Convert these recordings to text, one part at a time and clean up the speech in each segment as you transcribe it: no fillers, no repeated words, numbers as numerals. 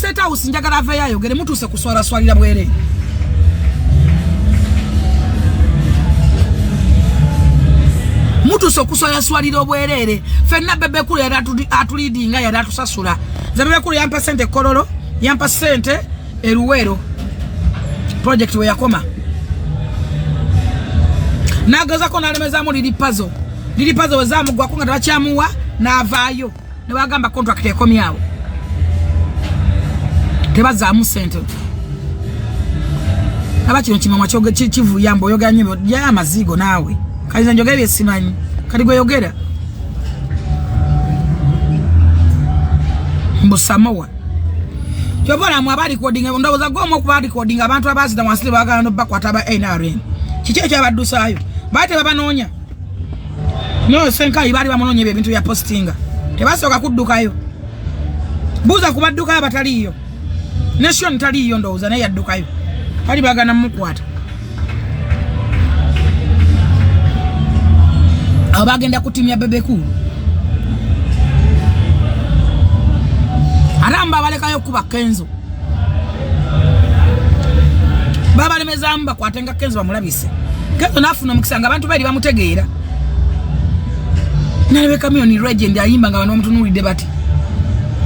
State House njagala aveyayo gere mutuse kuswala swalira bwere. Mutuse kuswala swalira bwerere. Fenna bebe kule yali atulidinga yali atusasula. Zabebe kule yampa sente kololo, yampa sente eruwero. Project we yakoma. Nagaza ko nalemezamo lili puzzle. Lili puzzle wezamu gwa kunga tabachamuwa na avayo. Ne bagamba contract ekomyawo. Tebazamu sente. Abachino chimamwa choge chivu yambo yoga nyemo ya mazigo nawe. Kaliza njogere simanyi. Kaligwe yogera. Mbusamowa. Kyobora mwabali kodinga ndawoza gomo kubali kodinga abantu abazi da wasile bagala no bakwataba NRM. Kiche kyabadusayo. Bate babanonya. No senka ibali bamononye ebintu ya postinga. Tebasoka kuddukayo. Buza kubadduka abataliyo. Nation taliyo ndowuza naye yaddukayo. Kali bagana mukwata. Abagenda kutimya bebeku. Aramba balekayo kuba Kenzo. Baba lemezamba kwatenga Kenzo bamulabise. Kenzo nafuna mukisanga abantu bali bamutegeera. Nalebe Kamioni legend ayimba nga bano mutunulide bati.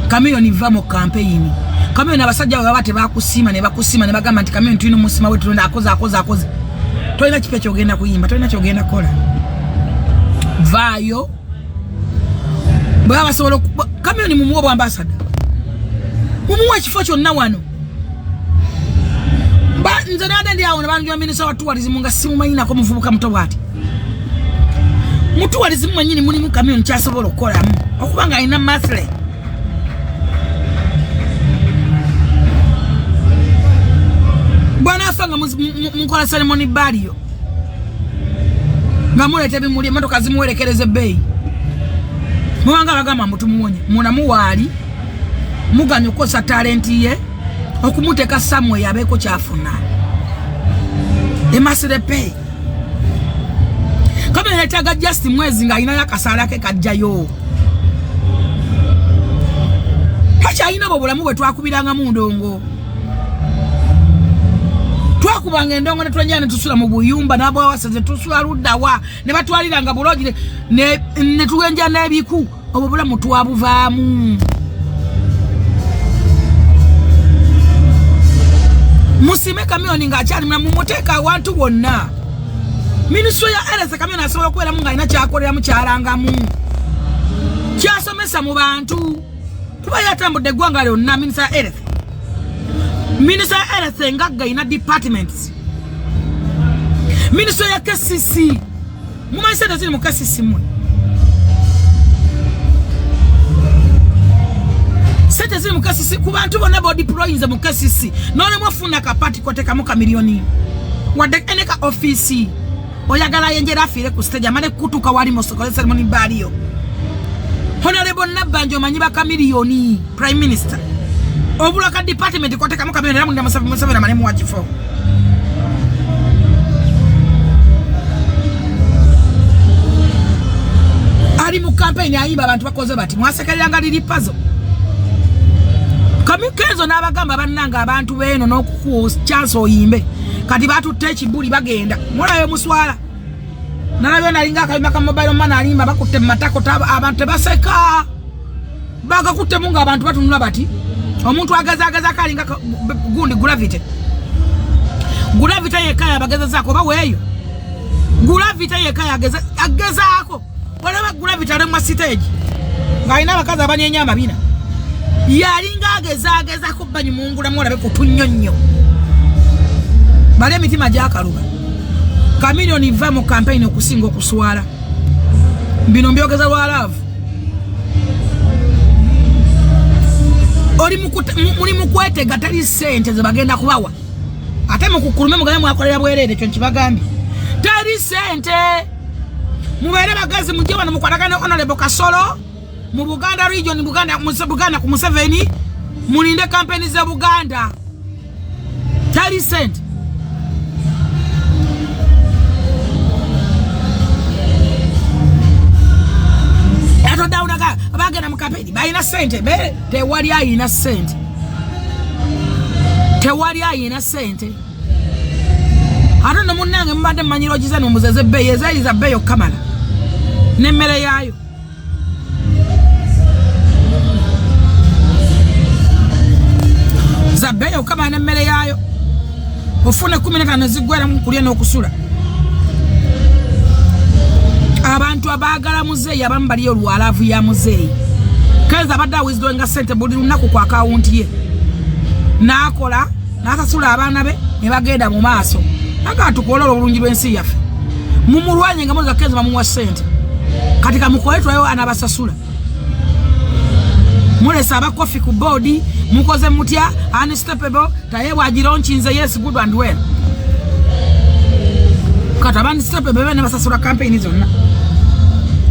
Kamioni vamo campaign. Kamioni abasajja babate bakusima ne bagamba nti Kamioni tulina musima wetu tunda akoza. Toina kipecho ogenda kuyimba, toina kyogenda kola. Vayo. Baba solo Kamioni mumuwo ambassador. Mumuwa kifo kyonna wano. Nze nade ndi awo nabantu baminiso watuwalizimu nga simumanyi ko muvubuka muto bwati. Mutuwalizimu manyini mulimu Kamioni kyasobola okukolamu okubanga alina masle. Bwana afanga mukola ceremony baliyo. Ngamulete bimuli emotoka zimuwerekereze bei. Muwanga bagamba mutumuwonye. Munamuwali. Muganyo kosa talenti ye okumuteka samwe yabeko kyafuna emasire pay kama netaga just mwezi nga ina yakasala ke kajjayo hacha ina bobulamu bwe twakubiranga mu ndongo twakubanga endongo ne twanyana tusula mu buyumba nabo wasaze tusula luddawa ne batwaliranga bulogire ne tuwenja n'ebiku obubulamu twabuvaamu. Musime Kamioni nga achali mumuteka abantu wonna. Ministry ya Health Kamioni asobola kwera munga ina kyakolera mu kyalangamu. Kyasomesa mu bantu. Kuba yatambudde gwanga lyonna Ministry ya Health. Ministry ya Health ngaga ina departments. Ministry ya KCC. Mumaisenda zili mu KCC mwe. Sete zili mukasisi kubantu bona bo deployinze mukasisi none mwafuna kapati kote kamuka milioni wade eneka ofisi oyagala yenjera afire ku stage amane kutuka wali mosokole ceremony baliyo honorable Nabanjo manyiba ka milioni prime minister obula ka department kote kamuka milioni namu ndamusabira mane mu wachifo ali mu campaign ayiba abantu bakoze bati mwasekeranga lili puzzle. Kenzo n'abagamba bannanga abantu beno n'okukuwa chance oyimbe kati batutte ekibuli bagenda mulayo muswala nalabyo nalinga akayima ka mobile man alimba bakutte matako abantu baseka bagakutte munga abantu batunula bati omuntu agaza kalinga gundi gravity yekaya bageza zako baweyo gravity yekaya agezako wala gravity ale mu stage ngaina bakaza abanyenyama bina yalinga ageza kubanyi mungula mwolabe kutunyonnyo bale mitima gyakaluba Kamioni va mu campaign okusinga okuswala bino mbyogeza lwalavu oli muli mukwetega tali sente ze bagenda kubawa ate mukukulume mugane mwakolera bwerere kyo nkibagambye tali sente mubere bagazi mujye bano mukwatagane Honorable Kasolo mu Buganda region Buganda ku Museveni mulinde campaign za Buganda tali sente ato daunaga abagenda mu campaign bayina sente be te wali ayina sente tewali ayina sente ate no munnange mbadde mmanyira ogize n'omuzeze bbeeyi ezayiza bbeeyi okukamala n'emmere yaayo za bbeeyi okukamala n'emmere yaayo ofune 15 ziggwera mu kulya n'okusula abantu abaagala muzeeyi abamu baliyo olwalaavu ya muzeeyi kenza abadde awizidwenga sente buli lunaku ku akawunti ye n'akola n'asasula abaana be ne bagenda mu maaso naga tukolera obulungi bw'ensi yaffe mumulwanye nga muliga kenza bamuwa sente kati kamukoletwayo anabasasula mulesa abakofi ku boodi mukoze mutya unstoppable taye wagironkinze yes good and well kati unstoppable bene basasula campaign zonna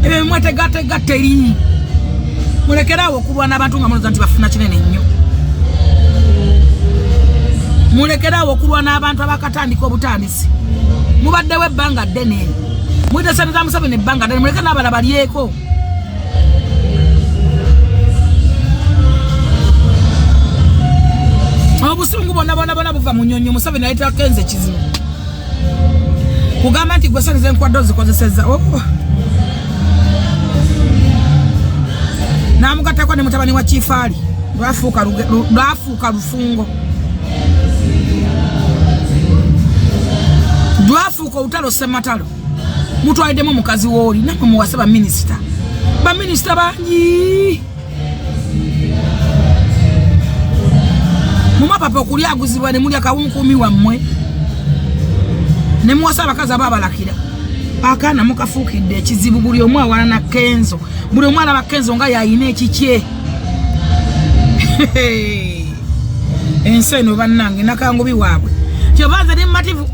ebe mwetegatega teri mulekerawo okulwana abantu nga muloza nti bafuna kinene nnyo mulekerawo okulwana abantu abakatandika obutandisi mubaddewo ebbanga ddene mwitesanira Museveni ebbanga ddene muleke n'abala balyeko obusungu bonna buva mu nnyonyo Museveni ayita kenze kizibu kugamba nti gwe sente zenkwadde zikozesezza namugattako ne mutabani wa Kifaali lwafuuka lufungo lwafuuka olutalo Ssematalo mutwaliddemu mukazi wooli namwe muwase baminisita bangi mumapapa okulyaguzibwa ne mulya kawunkumi wammwe ne muwasa abakazi ababalakira akaana mukafuukidde ekizibu buli omu awala na Kenzo buli omu alaba Kenzo nga yayina ekikye ensi eno bannange nakangubi waabwe kyobanze ne mumativu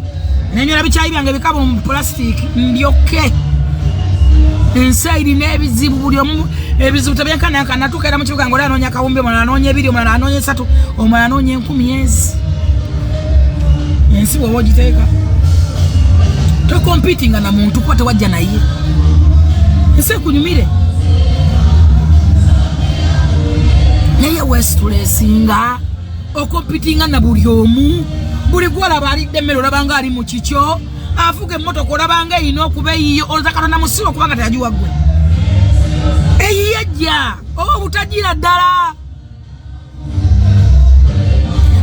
nenyola bikyayi byange bikabo mu plastic ndyoke ensi erina ebizibu buli omu ebizibu tebyenkanaka natuuka era mu kibuga ng'oli anoonya kawumbi omulala anoonya 2 omulala anoonya 3 omulala anoonya 10 ensi bw'oba ogiteeka tokompitinga na muntu kuba tewajja naye ensi ekunyumire naye wesitulesinga okompitinga na buli omu buli gwolaba alidde emmere olabanga ali mu kikyo afuga emmotoka olabanga erina okuba eyiyo olza Katonda musiba okubanga teyagiwa ggwe eyiyajja oba obutagira ddala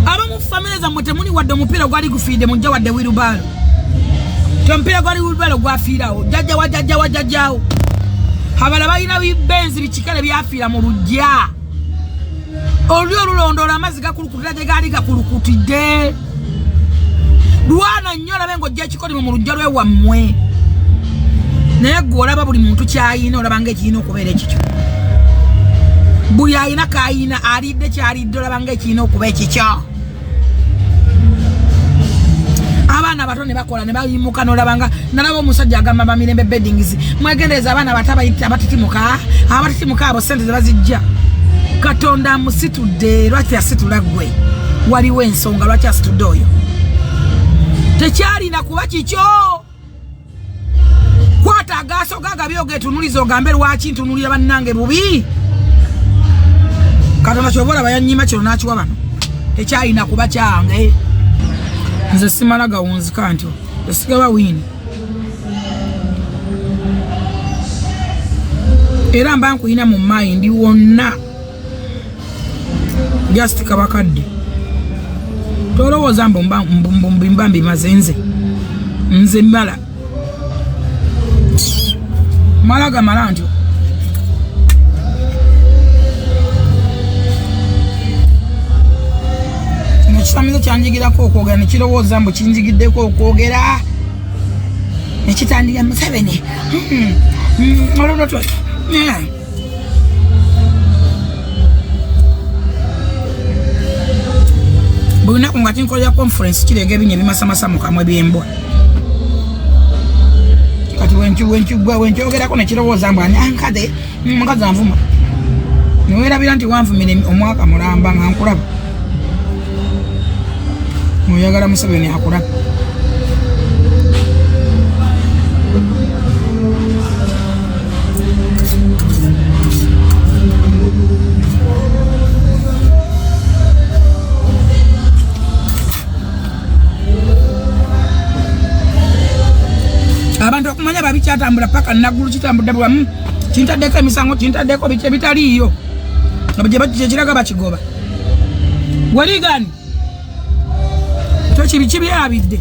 abamu famire zammwe temuli wadde omupiira gwali gufiidde mujja wadde wirubaalo omupiira gwali wirubaalo gwafiirawo jjajjawo abala balina benzi bikikale byafiira mu lujja oli olulondoola amazzi gakulukutira gye gaali gakulukutidde lwana nnyo olabe ng'ojja ekikolimu mu lujja lwewammwe naye gwe olaba buli muntu kyayina olabanga ekirina okubeera ekikyo buli ayina kayina alidde kyalidde olabanga ekirina okuba ekikyo abaana bato ne bakola ne bayimuka n'olabanga nalaba omusajja agamba Bamirembe beddings mwegendereza abaana bato abatitimuka abo sente ze bazijja Katonda amusitudde lwaki asitula ggwe waliwo ensonga lwaki asitudde oyo tekyalina kuba kikyo kwata agaaso gagabye ogetunuliza ogambe lwaki ntunulira bannange bubi Katonda kyova olaba yannyima kino n'akiwa bano tekyalina kuba kyange nze simala gawunzika nti esigaba wiini era mba nkuyina mu mayindi wonna just kabakadde tolowooza mba mbimaze nze mala gamala ntyo ekisamizo kyanjigirako okwogera nekirowooza mbu kinjigiddeko okwogera nekitandika Museveni olulotwe buli lunaku nga tinkolera conference kirenga ebinya ebimasamasa mu kamwe byembwa kati wenkyogerako nekirowooza mbu ankaze mukazi anvuma niweerabira nti wanvumire omwaka mulamba nga nkulaba oyagala Museveni akulaba bikyatambula paka nagulu kitambudde bwamu kintaddeko emisango kintaddeko bice bitaliiyo kyekiraga bakigoba waligani tokibi byabidde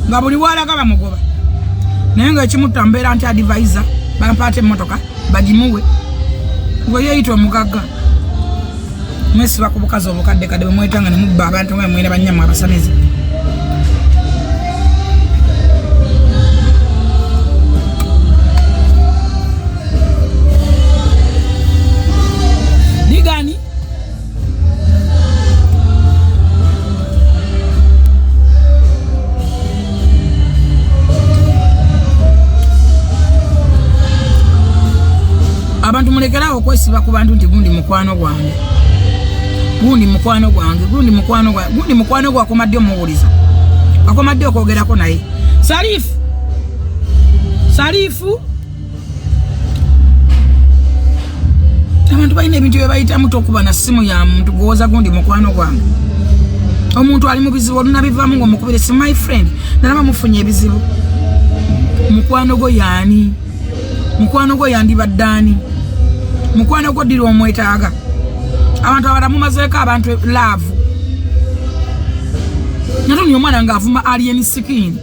nga buli walaga bamugoba naye nga ekimutta mbeera nti advisor bampaate emmotoka bagimuwe gwe yeeyita omugagga mwesiba ku bukazi obukadde kadde bwemwetanga ne mubba abantu nga mwine bannyammwe abasamizi ligani abantu mulekerawo okwesiba ku bantu nti gundi mukwano gwange gundi mukwano gwa akomadde omuwuliza akomadde okwogerako naye Salifu abantu balina ebintu byebayitamu tokuba na simu ya muntu gwoza gundi mukwano gwange omuntu ali mu bizibu olunabivaamu ng'omukubire si my friend nalaba mufunye ebizibu mukwano gwo yaani mukwano gwo yandibaddaani mukwano gwo ddiri omwetaaga abantu abalamu mazeeko abantu laavu natoni omwana ng'avuma alien skin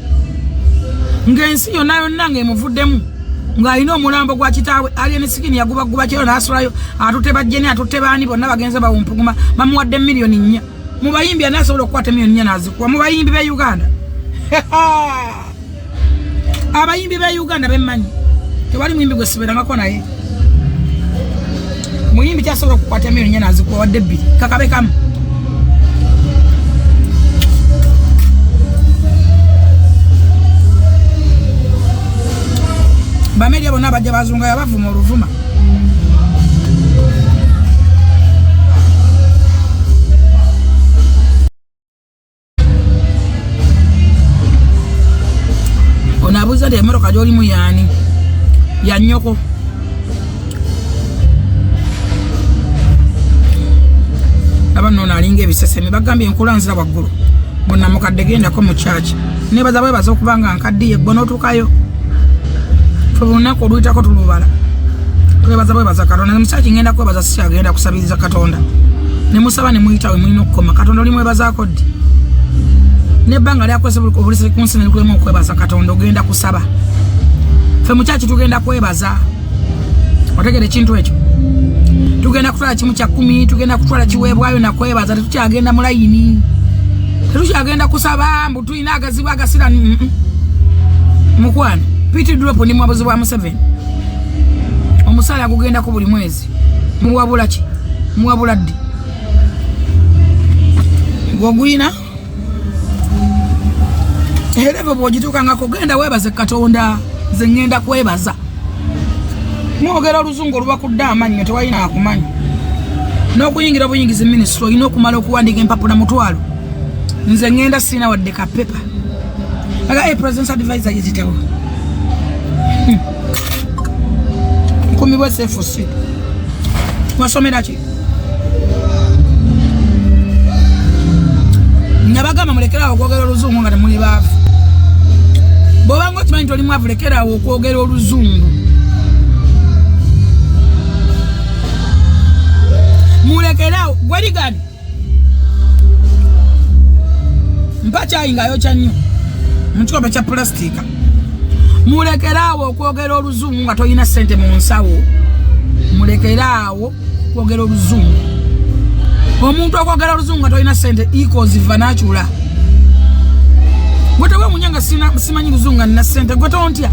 ng'ensi yonna ng'emuvuddemu ng'alina omulambo gwa kitaawe alien skin yagubaguba kiro n'asulayo atutte bajjeni atutte baani bonna bagenze bawumpuguma bamuwadde miliyoni 4 mu bayimbi anasobola okukwata miliyoni 4 n'azikuwa mu bayimbi b'e Uganda abayimbi b'e Uganda bemmanyi tewali muyimbi gwe siberangako naye muyimbi kyasobola okukwata miliyoni 4 n'azikuwa wadde 2 kakabe kamu bamedia bonna bajja bazunga yabavuma oluvuma onabuuza nti emmotoka gy'olimu yaani ya nnyoko abanoona alinga ebisesemi bagambye enkula nzira waggulu bonna mukadde gendako mu kyaki nebaza bwebaza okuba nga nkaddiye gwe n'otuukayo olunaku oluyitako tulubala twebaza Katonda nemukyaki ngenda kwebaza sikyagenda kusabiriza Katonda nemusaba nemuyitawe mulina okukoma Katonda oli mwebazaako ddi nebbanga lyakwese obulisi kunsi nelikulemu okwebaza Katonda ogenda kusaba ffe mukyaki tugenda kwebaza otegere ekintu ekyo tugenda kutwala kimu kya 10 tugenda kutwala kiweebwayo nakwebaza tetukyagenda mu layini tetukyagenda kusaba mbu tulina agazibu agasira mukwano Piti drop ni mwabuzi wa M7 omusala gugenda ku buli mwezi muwabula ki muwabula ddi gwogwina elevo bwogituuka nga kugenda weebaze Katonda nze ngenda kwebaza mwogera oluzungu oluba kudda amannyo tewalina akumanyi n'okuyingira obuyingizi minisitule olina okumala okuwandiika empapula mutwalo nze ngenda sina wadde kapepa aga presidence advisor yezitewo nkumi bwe sefusi wasomera ki nabagamba mulekerawo okwogera oluzungu nga temuli baavu bw'obanga okimanyi nti oli mwavu lekerawo okwogera oluzungu mulekerawo gwerigani mpa kyayi nga yokya nnyo mu kikombe kya pulastika mulekerawo okwogera oluzungu nga toyina ssente mu nsawo mulekerawo okwogera oluzungu omuntu okwogera oluzungu nga toyina ssente equals vanachula gwe tewe munyanga simanyi luzungu nga nina ssente gwe tontya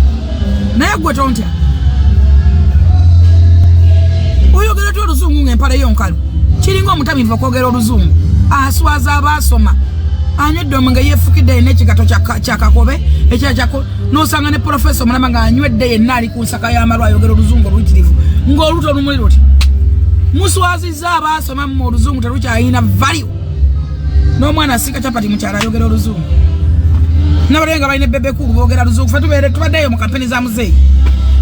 naye gwe tontya oyogera ty oluzungu ng'empala yonkalu kiringa omutamivu okwogera oluzungu aswaza abaasoma anywedde omwenge yeefukidde yenna ekigato kyakakobe ekyakyako n'osanga ne profesa omulama ng'anywedde yenna ali ku nsaka y'amalwa ayogera oluzungu oluyitirivu ng'oluto lumuli luti muswazizza abaasoma mu oluzungu terukyayina value n'omwana asika capati mukyala ayogera oluzungu nabalebe nga balina ebebekulu boogera luzungu fe tubaddeyo mu kampeni za muzeeyi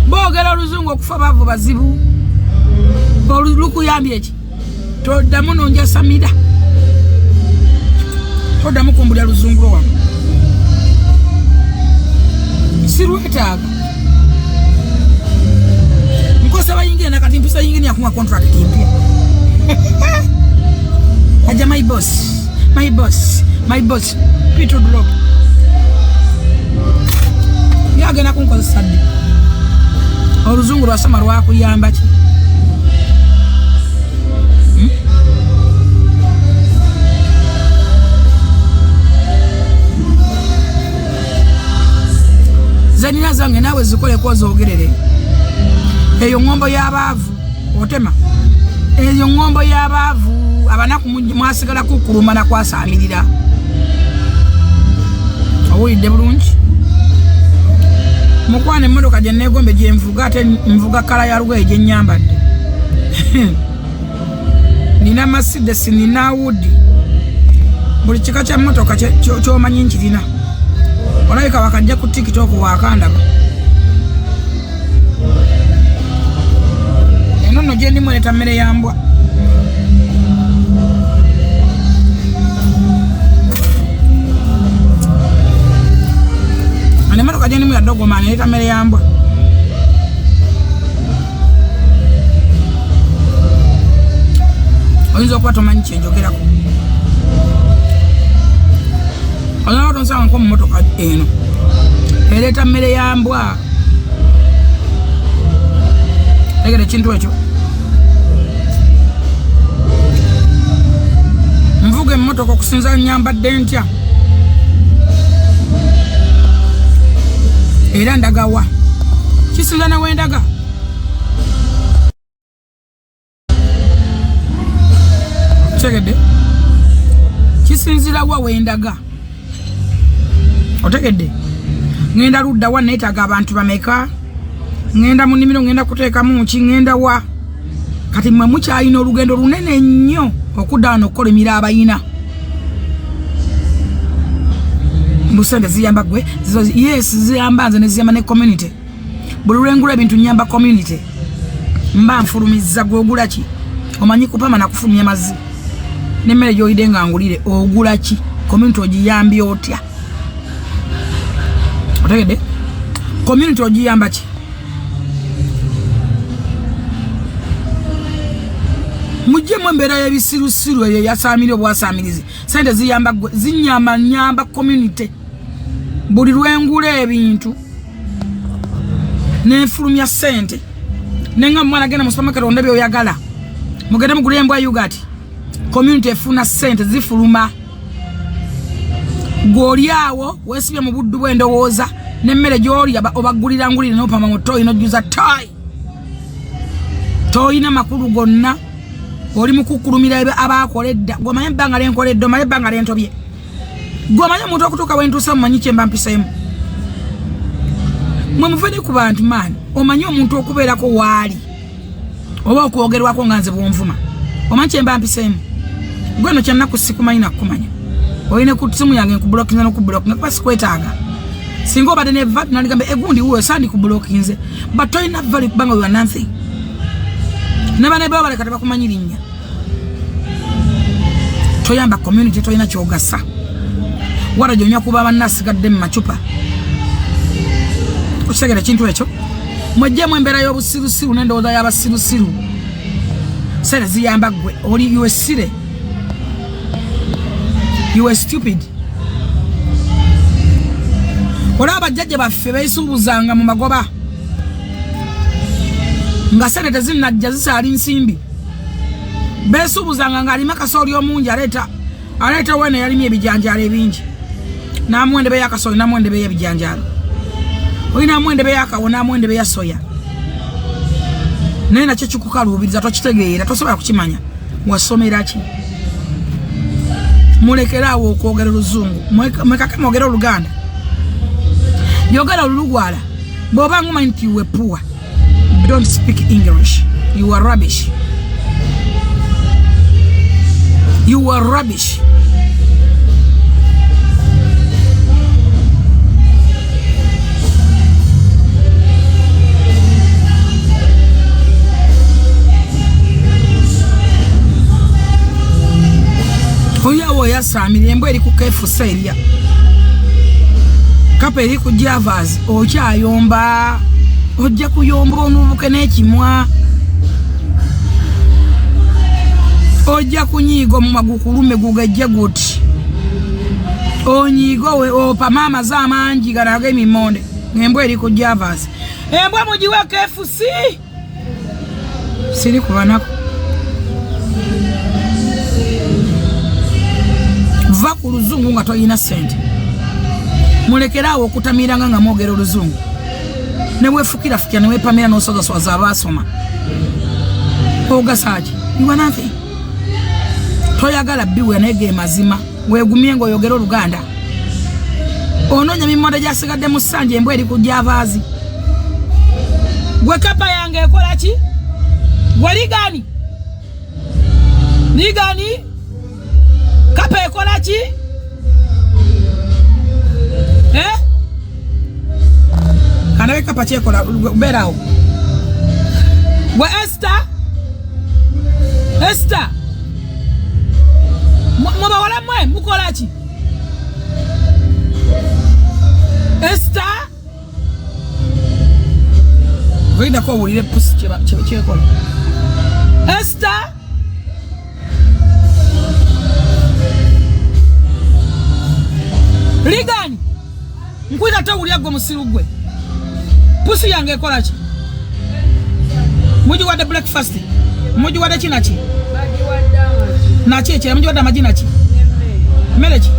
boogera oluzungu okufa baavu bazibu olukuyambye eki toddamu nonjasamira toddamu kumbulya luzungu lwo wano sirwetaaga Mbasaba yingine na kati mpisa yingine ya kuma contract impia. Aja my boss. Peter Block. Yage na kunko sadi. Oruzungu rwa sama rwako yamba chi. Zanina zange nawe zikole kwa zogerere. Eyo ngombo y'abavu otema. Eyo ngombo y'abavu abanaku mwasigala kukuluma na kwasamirira. Awulidde bulungi. Mukwane mmotoka gye negombe gye nvuga ate nvuga kala ya lugoye gye nyambadde. Nina Mercedes, nina Audi. Buli kika kya mmotoka ky'omanyi nkirina. Olabika wakajja ku TikTok wakandaba. Eno no gye ndimu leta mmere ya mbwa. Ane mmotoka gye ndimu ya dogo mani leta mmere ya mbwa. Oyinza okuba tomanyi kye njogerako. Olina nsanga nko mu mmotoka eno ereta mmere ya mbwa. Tegera ekintu ekyo. Nvuga emmotoka okusinza nyambadde ntya. Era ndagawa. Kisinza na wendaga. Tegedde. Kisinzira wa wendaga. Otegedde. Ngenda ludda wa neetaga abantu bameka. Ngenda mu nnimiro ngenda kuteeka mu ki ngenda wa. Kati mwe mukyalina olugendo lunene nnyo okuddaano okukolimira abayina. Mbusende ziyamba gwe. Yes, ziyamba nze ne ziyamba ne community. Buli lwengula ebintu nyamba community. Mba nfulumizza gwe ogula ki. Omanyi kupama na kufulumya mazzi. Nemmere gy'oyidde nga ngulire ogula ki. Community ogiyambye otya. Otegedde? Community ogiyamba ki. Mujje mu mbeera y'ebisirusiru eyo yasaamire obwasaamirizi. Sente ziyamba nyamba community. Buli lwengula ebintu n'enfulumya sente. Nenga mwana genda mu supermarket onde by'oyagala. Mugende mugule embwa yogurt. Community efuna sente zifuluma. Goliawo wesibye mu buddu bw'endowooza n'emmere gy'oli obagulira ngulire n'opama mu toyi n'ojjuza toyi. Toyina makulu gonna. Oli mukukulumira abakoledda. Gomanyi ebbanga lyenkoledde, omanyi ebbanga lyentobye. Gomanyi omuntu okutuuka wentuusa mumanyi kye mba mpiseemu. Mwe muveni ku bantu maani. Omanyi omuntu okubeerako waali. Oba okwogerwako nga nze bwonvuma. Omanyi kye mba mpiseemu. Gwe no kyannaku sikumanyi nakumanya. Oyine ku simu yange nkubulookinze n'okubulookinga kuba sikwetaaga. Singa obadde ne vat naligamba egundi wuwe sandi kubulookinze. But toyina value kubanga we are nothing. Nebane baba baleka tebakumanyi linnya. Toyamba community toyina kyogasa. Wara gyonya kuba bannasigadde mu macupa. Okitegera kintu ekyo. Mwejjemu embeera y'obusirusiru n'endowooza y'abasirusiru. Sente ziyamba gwe oli you sire. You are stupid. Olaba bajjajja baffe beesuubuzanga mu magoba. Nga sente tezinnajja zisaali nsimbi. Beesuubuzanga ng'alima kasooli omungi aleeta wene yalimye ebijanjaalo ebingi. N'amuwa endebe ya kasooli n'amuwa endebe y'ebijanjaalo. Oli n'amuwa endebe ya kawo n'amuwa endebe ya soya. Naye nakyo kikukaluubiriza tokitegeera tosobola kukimanya. Wasomera ki? Mulekerawo okwogera oluzungu. Mwekake mwogera oluganda. Yogera olulugwala. Bw'oba ng'omanyi nti you are poor. Don't speak English. You are rubbish. You are rubbish. Oyawo yasaamira embwa eri ku KFC erya. Kapa eri ku Javas okyayomba. Ojja kuyomba onubuke n'ekimwa. ojja kunyiigo mu magukulume gugejje guti onyiigo we opa mama za mangi garaga emimonde ngembwa eri ku Javas embwa mugiwe KFC siri kubanako va ku luzungu nga toyina sente mulekerawo okutamiranga nga mwogera oluzungu ne bwefukira fukya ne wepamira n'osozaswaza abaasoma ogasaaki iwa nothing toyagala biwe nege mazima wegumye ngo oyogera oluganda ononya mimonde gyasigadde mu ssanja embwa eri ku Javas gwe kapa yange ekola ki gwe ligani kapa ekola ki kanawe kapa kyekola berawo gwe Esther mubawala mwe mukola ki Esther wenda ko wulire pusi kyekola Esther ligani nkwina tawulya gwe musiru gwe pusi yange ekola ki muji wadde breakfast muji wadde kinaki nachi muji wadde amagi naki mmere ki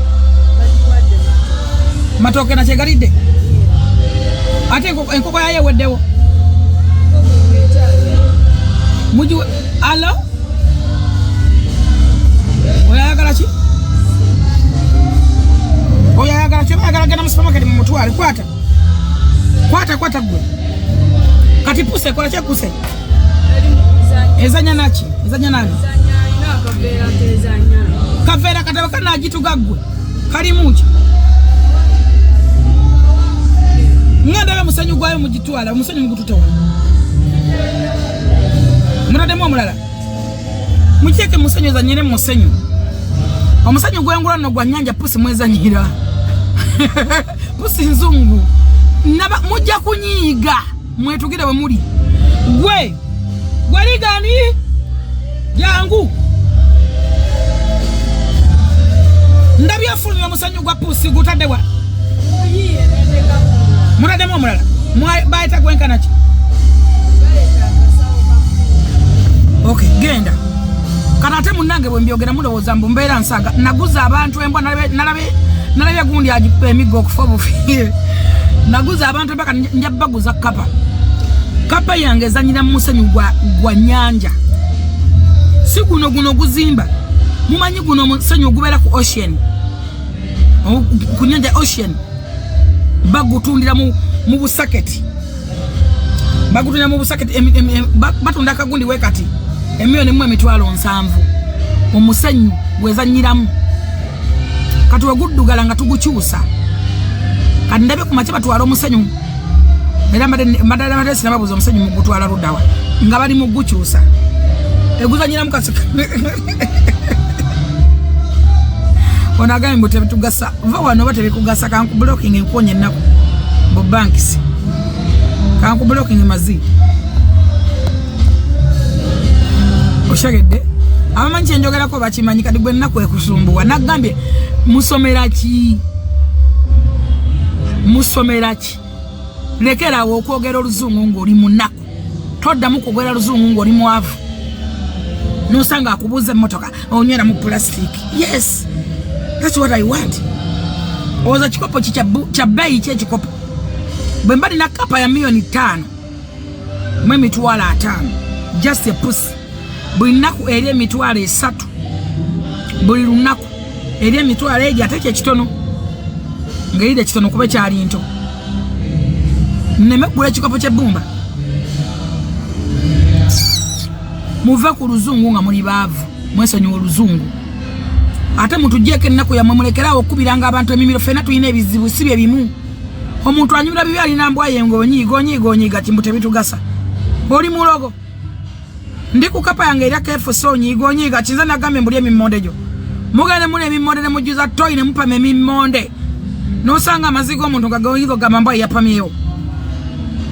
matooke nakyegalidde ate enkoko yayo eweddewo muji alo oyayagala ki oyayagala ki oyayagala genda mu supermarket mu mutwale kwata gwe kati puse kola kye kuse ezanya naki ezanya nani kavera kataba kana jitu gagwe kali muki nganda musanyu gwayo mujitwala musanyu mugututawa murademo mulala mukeke musanyu zanyire musanyu omusanyu gwengula no gwanyanja pusi mwezanyira pusi nzungu naba mujja kunyiga mwetugire we muri gwe ligani yangu ndabya fulumya musanyu gwa pusi gutaddewa murademo mulala baita gwenka naki okay genda kanate munange bwe mbyogera mulowooza mbu mbeera nsaga naguza abantu embwa nalabye gundi agipa emigo okufa bufiire naguza abantu mpaka njabaguza kapa yange zanyira musanyu gwa nyanja si guno guzimba mumanyi guno musanyu gubera ku ocean ku nyanja ocean bagutundira mu busaketi batunda akagundi wekati emiliyoni 1.7 omusanyu gwezanyiramu kati weguddugala nga tugukyusa kati ndabe ku makya batwala omusanyu era madala sinababuza omusanyu mugutwala luddawa nga bali mugukyusa eguzanyiramu kasika onagambe mbu tebitugasa va wano oba tebikugasa kankublocking enkonye ennaku mu bankisi kankublocking mazi oshagedde abamanyi kyenjogerako bakimanyi kati gwe nnaku ekusumbuwa nagambye musomera ki lekerawo okwogera oluzungu ng'oli munaku toddamu kwogera oluzungu ng'oli mwavu nosanga akubuuza emmotoka onywera mu plastic yes that's what I want oza kikopo kya bbeeyi kyekikopo bwe mba nina kapa ya $5,000 mu $5,000 just a pussy buli nnaku eri $3,000 buli lunaku eri $3,000 ate kyekitono ng'eride kitono kuba kyali nto nneme gula ekikopo ky'ebbumba muve ku luzungu nga muli baavu mwesonyiwa oluzungu ate mutuggyeko ennaku yammwe mulekerawo okubiranga abantu emimiro ffenna tulina ebizibu si bye bimu omuntu anyumira bibi alina mbwaye ng'onyiiga kimbu tebitugasa oli mulogo ndi ku kapa yange erya KFC onyiiga kinza nagambe mbuli emimonde gyo mugende muli emimonde ne mujjuza toyi ne mupama emimonde nosanga amazigo omuntu nga gonyiiga gamba mbwaye yapamyeyo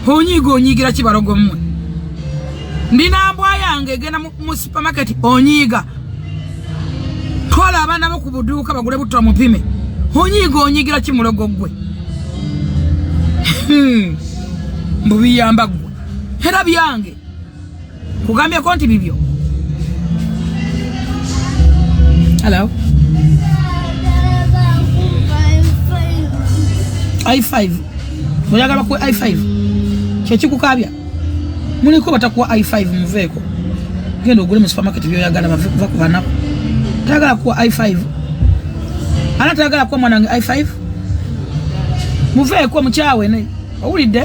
onyiigira kibalogo mmwe ndina mbwa yange egenda mu supermarket onyiiga twala abana bo ku buduuka bagule butto mupime onyigira kimulogo gwe mbubiyamba gwe era byange kugambye ko nti bibyo. Hello i5 oyagala ku i5 kyekikukabya muliko batakuwa i5 muveeko genda ogule mu supermarket byoyagala bava ku banako tagala kuwa i5 ana tagala kuwa mwanange i5 muveeko mukyawe ne owulidde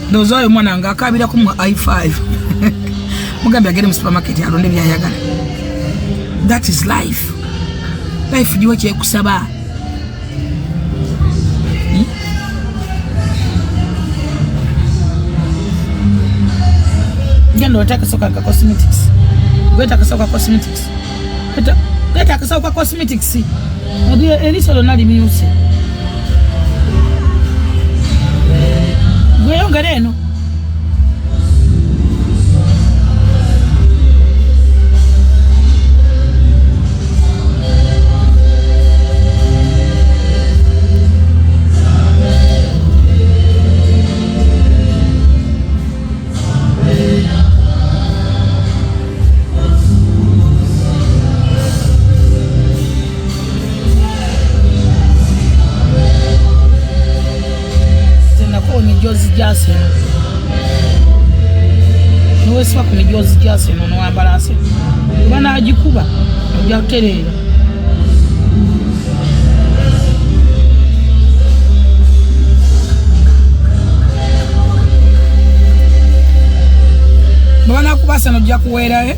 ndozoyo mwanange akabira ku mu i5 mugambe agende mu supermarket alonde byayagala. That is life. Life jiwa kyekusaba. Ngendo nataka soka ka cosmetics. Gweta kasoka cosmetics. Gweta kasoka cosmetics. Ndio eliso lonali miusi. Gweyonga leno. Jase no sifa ku mijozi jase no wambalase bana ajikuba ojja kuterera bana kubasa no jja kuwera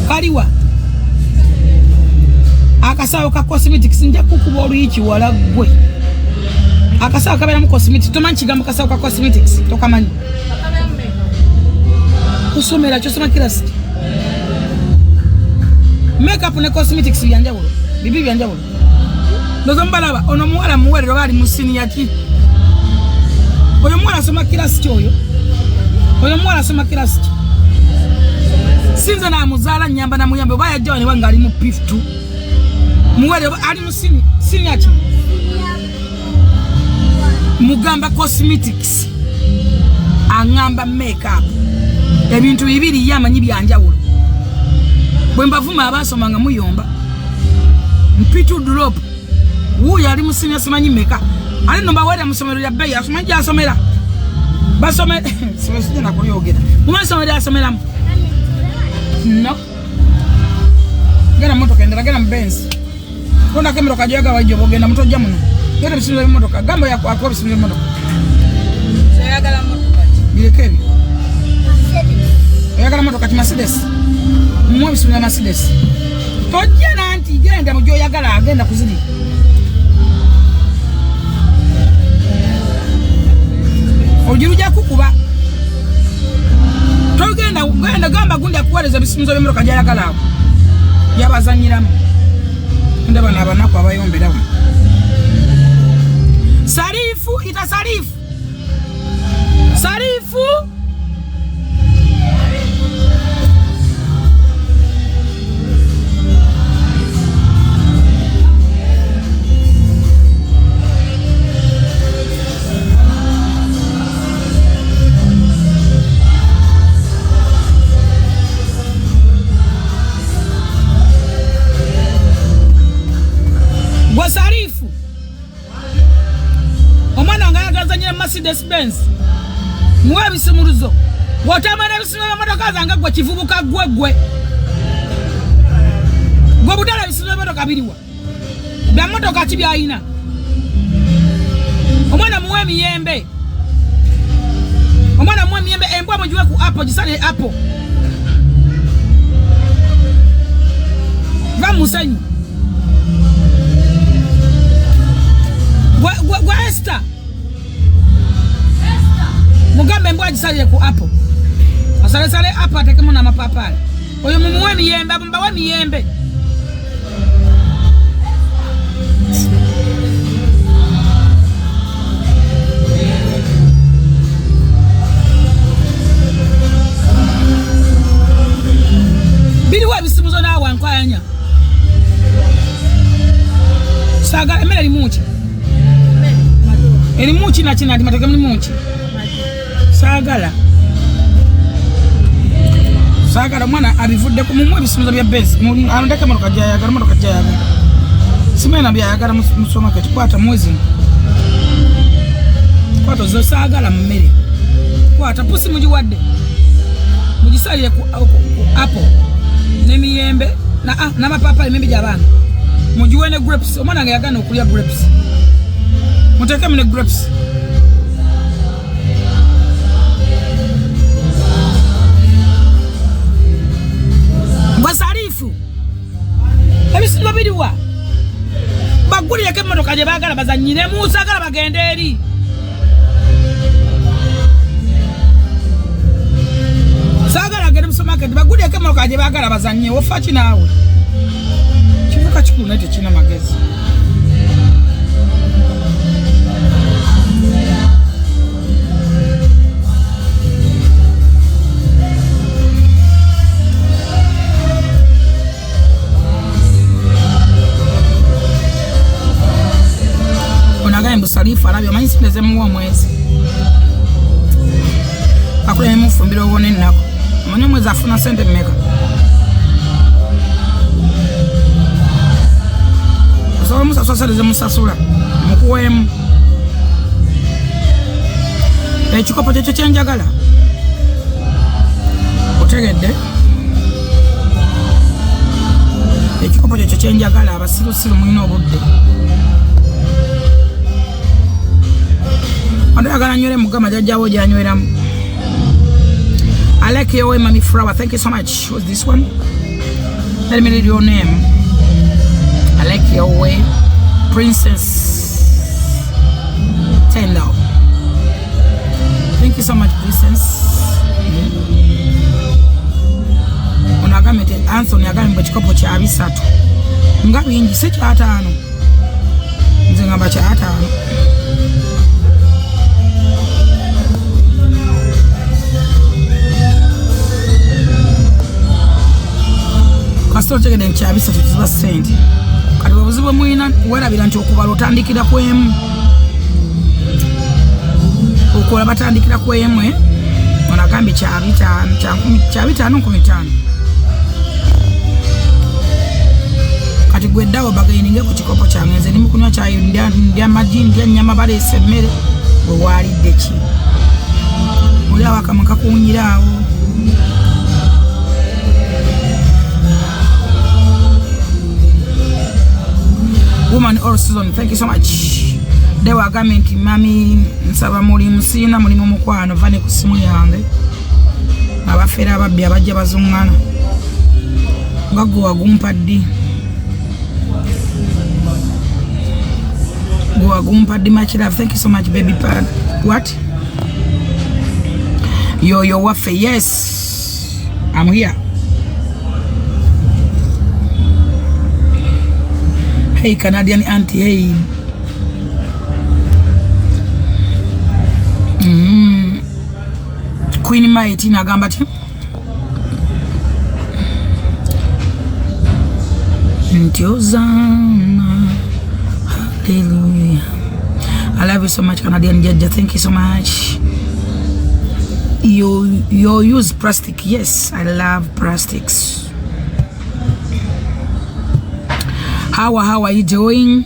kaliwa akasawo ka cosmetics nja kukuba oluyichi wala gwe akasawo kabera mu cosmetics tomanyi kigambo kasawo ka cosmetics tokamanyi kusomera kyosoma kilasi makeup ne cosmetics byanjawulo bibi byanjawulo ndozo mbalaba ono muwala muwerero bali musini yaki oyo muwala soma kilasi kyoyo oyo muwala soma kilasi sinza na muzala nyamba na muyambe baya jone wanga ali mu P2 muwere ali musini yaki mugamba cosmetics angamba makeup ebintu bibiri yamanyi byanjawulo bwe mbavuma abasomanga muyomba P2 drop wuyo ali musini asimanyi makeup ali nomba wera musomero ya bay asimanyi asomera basome simesije na kuyogera mumasomero asomera no gena moto kendera gena Benz kona kemero kajaga wajo bogenda moto jamuno yore bisinzo bimotoka gambo yako akwa bisinzo bimotoka sayagala motoka birekebi sayagala motoka ti Mercedes mwe bisinzo Mercedes tojja anti genda mujo yagala agenda kuzidi ojiruja kukuba togenda gamba gundi akuwaleza bisinzo bimotoka jayagala yabazanyiramu ndaba nabanako abayomberawo sarifu itasarifu sarifu wasarifu omwana ngayagazanyira Mercedes Benz muwe bisumuruzo wotamana bisimama motoka zanga gwe kivubuka gwe budala bisimama motoka biriwa bya motoka kibya ina omwana muwe miyembe embwa mujiwe ku Apple gisale Apple va musanyi gwa Esther mugambe mbwa gisale ku Apple asale Apple atekemo na mapapali oyo mumuwe miyembe abumba wa miyembe china ndi matoke muli munchi sagala mwana abivudde ku mumwe bisumuza bya base anondeka motoka jaya simena bya yagala musoma kati kwata mwezi kwato zo sagala mmere kwata pusi mujiwadde mujisalire ku apple nemiyembe na mapapa emembe jabana mujiwene grapes omwana nga yagana okulya grapes muteke mune grapes basarifu ebisinga biriwa bagulire ke motoka je bagala bazanyire musagala bagende eri sagala gere musumarket bagulire ke motoka je bagala bazanyire ofachi nawe kivuka kikuna ite kina magezi Sarifu arabia manyi sindeze muwa mwezi akule mufumbiro wone nako manya mwezi afuna sente mmeka so musasasalize musasula mukuwemu ekikopo kyo kyenjagala otegedde ekikopo kyo kyenjagala abasirusiru mulina obudde Andagala nywele mugama jajawo janywera. I like your way, Mommy Flower. Thank you so much. What's this one? Let me read your name. I like your way, Princess Tendo. Thank you so much, Princess. Unagamete Anthony agambe chikopo cha abisatu. Ngabi inji se cha 5. Nze ngamba cha 5. Kasito chegede nkyabisa tutuba sente kati obuzibu mwina werabira nti okubala otandikira kwemu okola batandikira kwemu onagambe kya 5 kati gweddawo bagayininge ku kikopo kyange nze ndimu kunywa kyayo ndya amagi ndya nnyama baleese emmere bwe waalidde ki oli awo akamwe kakuwunyiraawo Woman all season, thank you so much. They were coming to Mami Nsaba mulimu sina mulimu mukwano vane ku simu yange. Abafera ababbi abajja bazungana. Ngago wagumpaddi. Go wagumpaddi much love. Thank you so much baby pad. What? Yo wafe. Yes. I'm here. Hey Canadian auntie, hey. Queen Mighty nagamba ti. Ntiozana. Hallelujah. I love you so much, Canadian Judge. Thank you so much. You use plastic. Yes, I love plastics. How are you doing?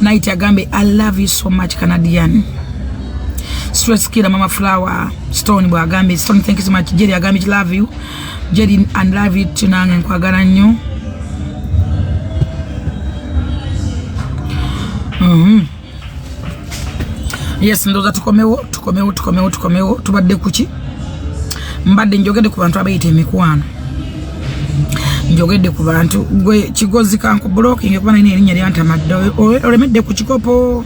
Night Agambe, I love you so much, Canadian. Stress killer, Mama Flower, Stone Agambe, Stone, thank you so much. Jerry Agambe, love you. Jerry and love you tunang and kwagaranyo. Yes, ndoza tukomewo tubadde kuki. Mbadde njogedde ku bantu abayita emikwano. Njogedde ku bantu gwe kigozi kanku blocking kuba nine erinnya lyanta madde olemedde ku kikopo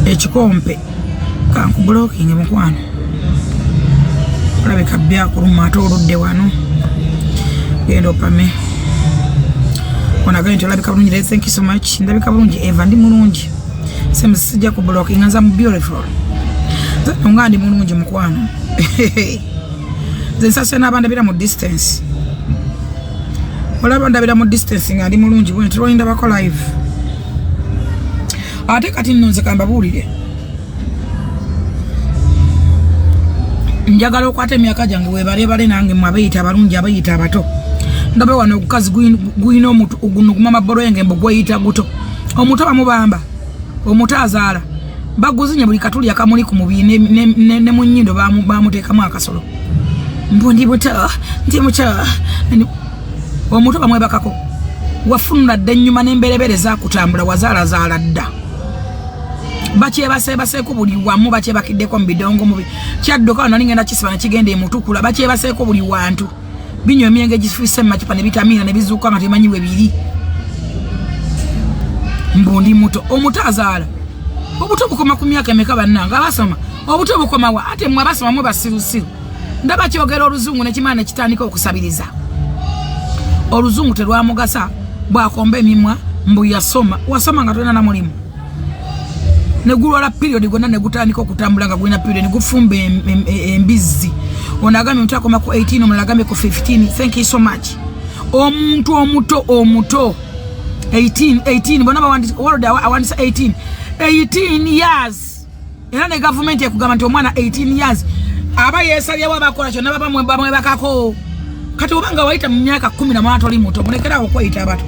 ekikompe kanku blocking mukwano olabika byakuluma ate oludde wano genda opame onaganye tolabika bulungi. Thank you so much. Ndabika bulungi Eva ndi mulungi semusijja ku blocking nza mu beautiful nga ndi mulungi mukwano zensasyo n'abanda bira mu distance olaba ndabira mu distance nga ndi mulungi bwe ntirolinda bako live ate kati nonze kamba bulire njagala okwate emyaka gyange webalebale nange mwabayita abalungi abayita abato ndabe wano okukazi gwina omutu guno kumama boroyenge mbo gweyita guto omuto bamubamba omuto azaala baguzinye buli katuli akamuli ku mubi ne munyindo bamuteekamu akasolo mbo ndi buto ndi muto omuto bamwebakako wafunula dde ennyuma n'emberebere zakutambula wazaalazaala dda bakyebaseko buli wamu bakyebakiddeko mu bidongo mubi kyaddoka wano ningenda kisiba ne kigenda emutukula bakyebaseko buli wantu binywa emyenge gifuise mu macupa ne bitamiina ne bizuuka nga temanyiwe biri mbundi muto omuto azaala obuto bukoma ku myaka emeka bannanga abasoma obuto bukoma wa ate mwe abasoma mwe basirusiru ndaba kyogera oluzungu nekimaana kitandika okusabiriza oluzungu terwamugasa bwakomba emimwa mbu yasoma wasoma nga tolina na mulimu negulwala period gonna negutandika okutambula nga gwina period negufumba embizi onagamye omuntu akoma ku 18 omulala agamye ku 15 thank you so much omuntu omuto 18 bona awandisa 18 years era ne government ekugamba nti omwana 18 years aba yesalyawo abakola kyonna bamwe bakako kati obanga wayita mu myaka 10 toli muto mulekerawo okweyita abato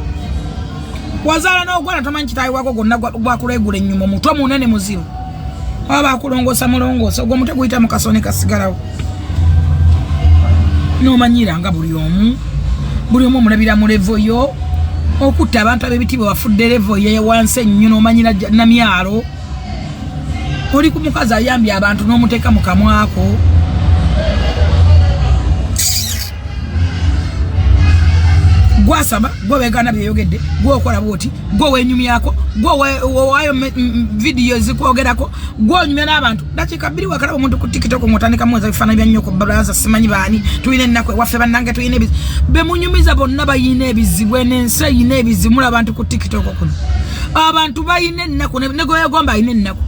wazaala n'ogwana tomanyi kitaayi wako gonna gwakulegula ennyuma omutwe munene muzibu aba bakulongoosa mulongoosa ogwo omutwe guyita mu kasone kasigalawo n'omanyiranga buli omu omulabira mu levo yo okutta abantu ab'ebitibwa bafudde levo ye wansi ennyo n'omanyira namyalo oli ku mukazi ayambye abantu n'omuteeka mu kamwako gwasaba gwe wegana byeyogedde gwe okola bwoti gwe wenyumyako gwe wayo video zikwogerako gwe onyumya n'abantu dakiika 2 wakalaba omuntu ku TikTok ng'otandika mweza bifaananyi bya nnyo ku baraza simanyi baani tuyina ennaku ewaffe bannange tuyina ebizibu bemunyumiza bonna bayina ebizibu enensi eyina ebizibu mula abantu ku TikTok kuno abantu bayina ennaku ne gwe weegomba ayina ennaku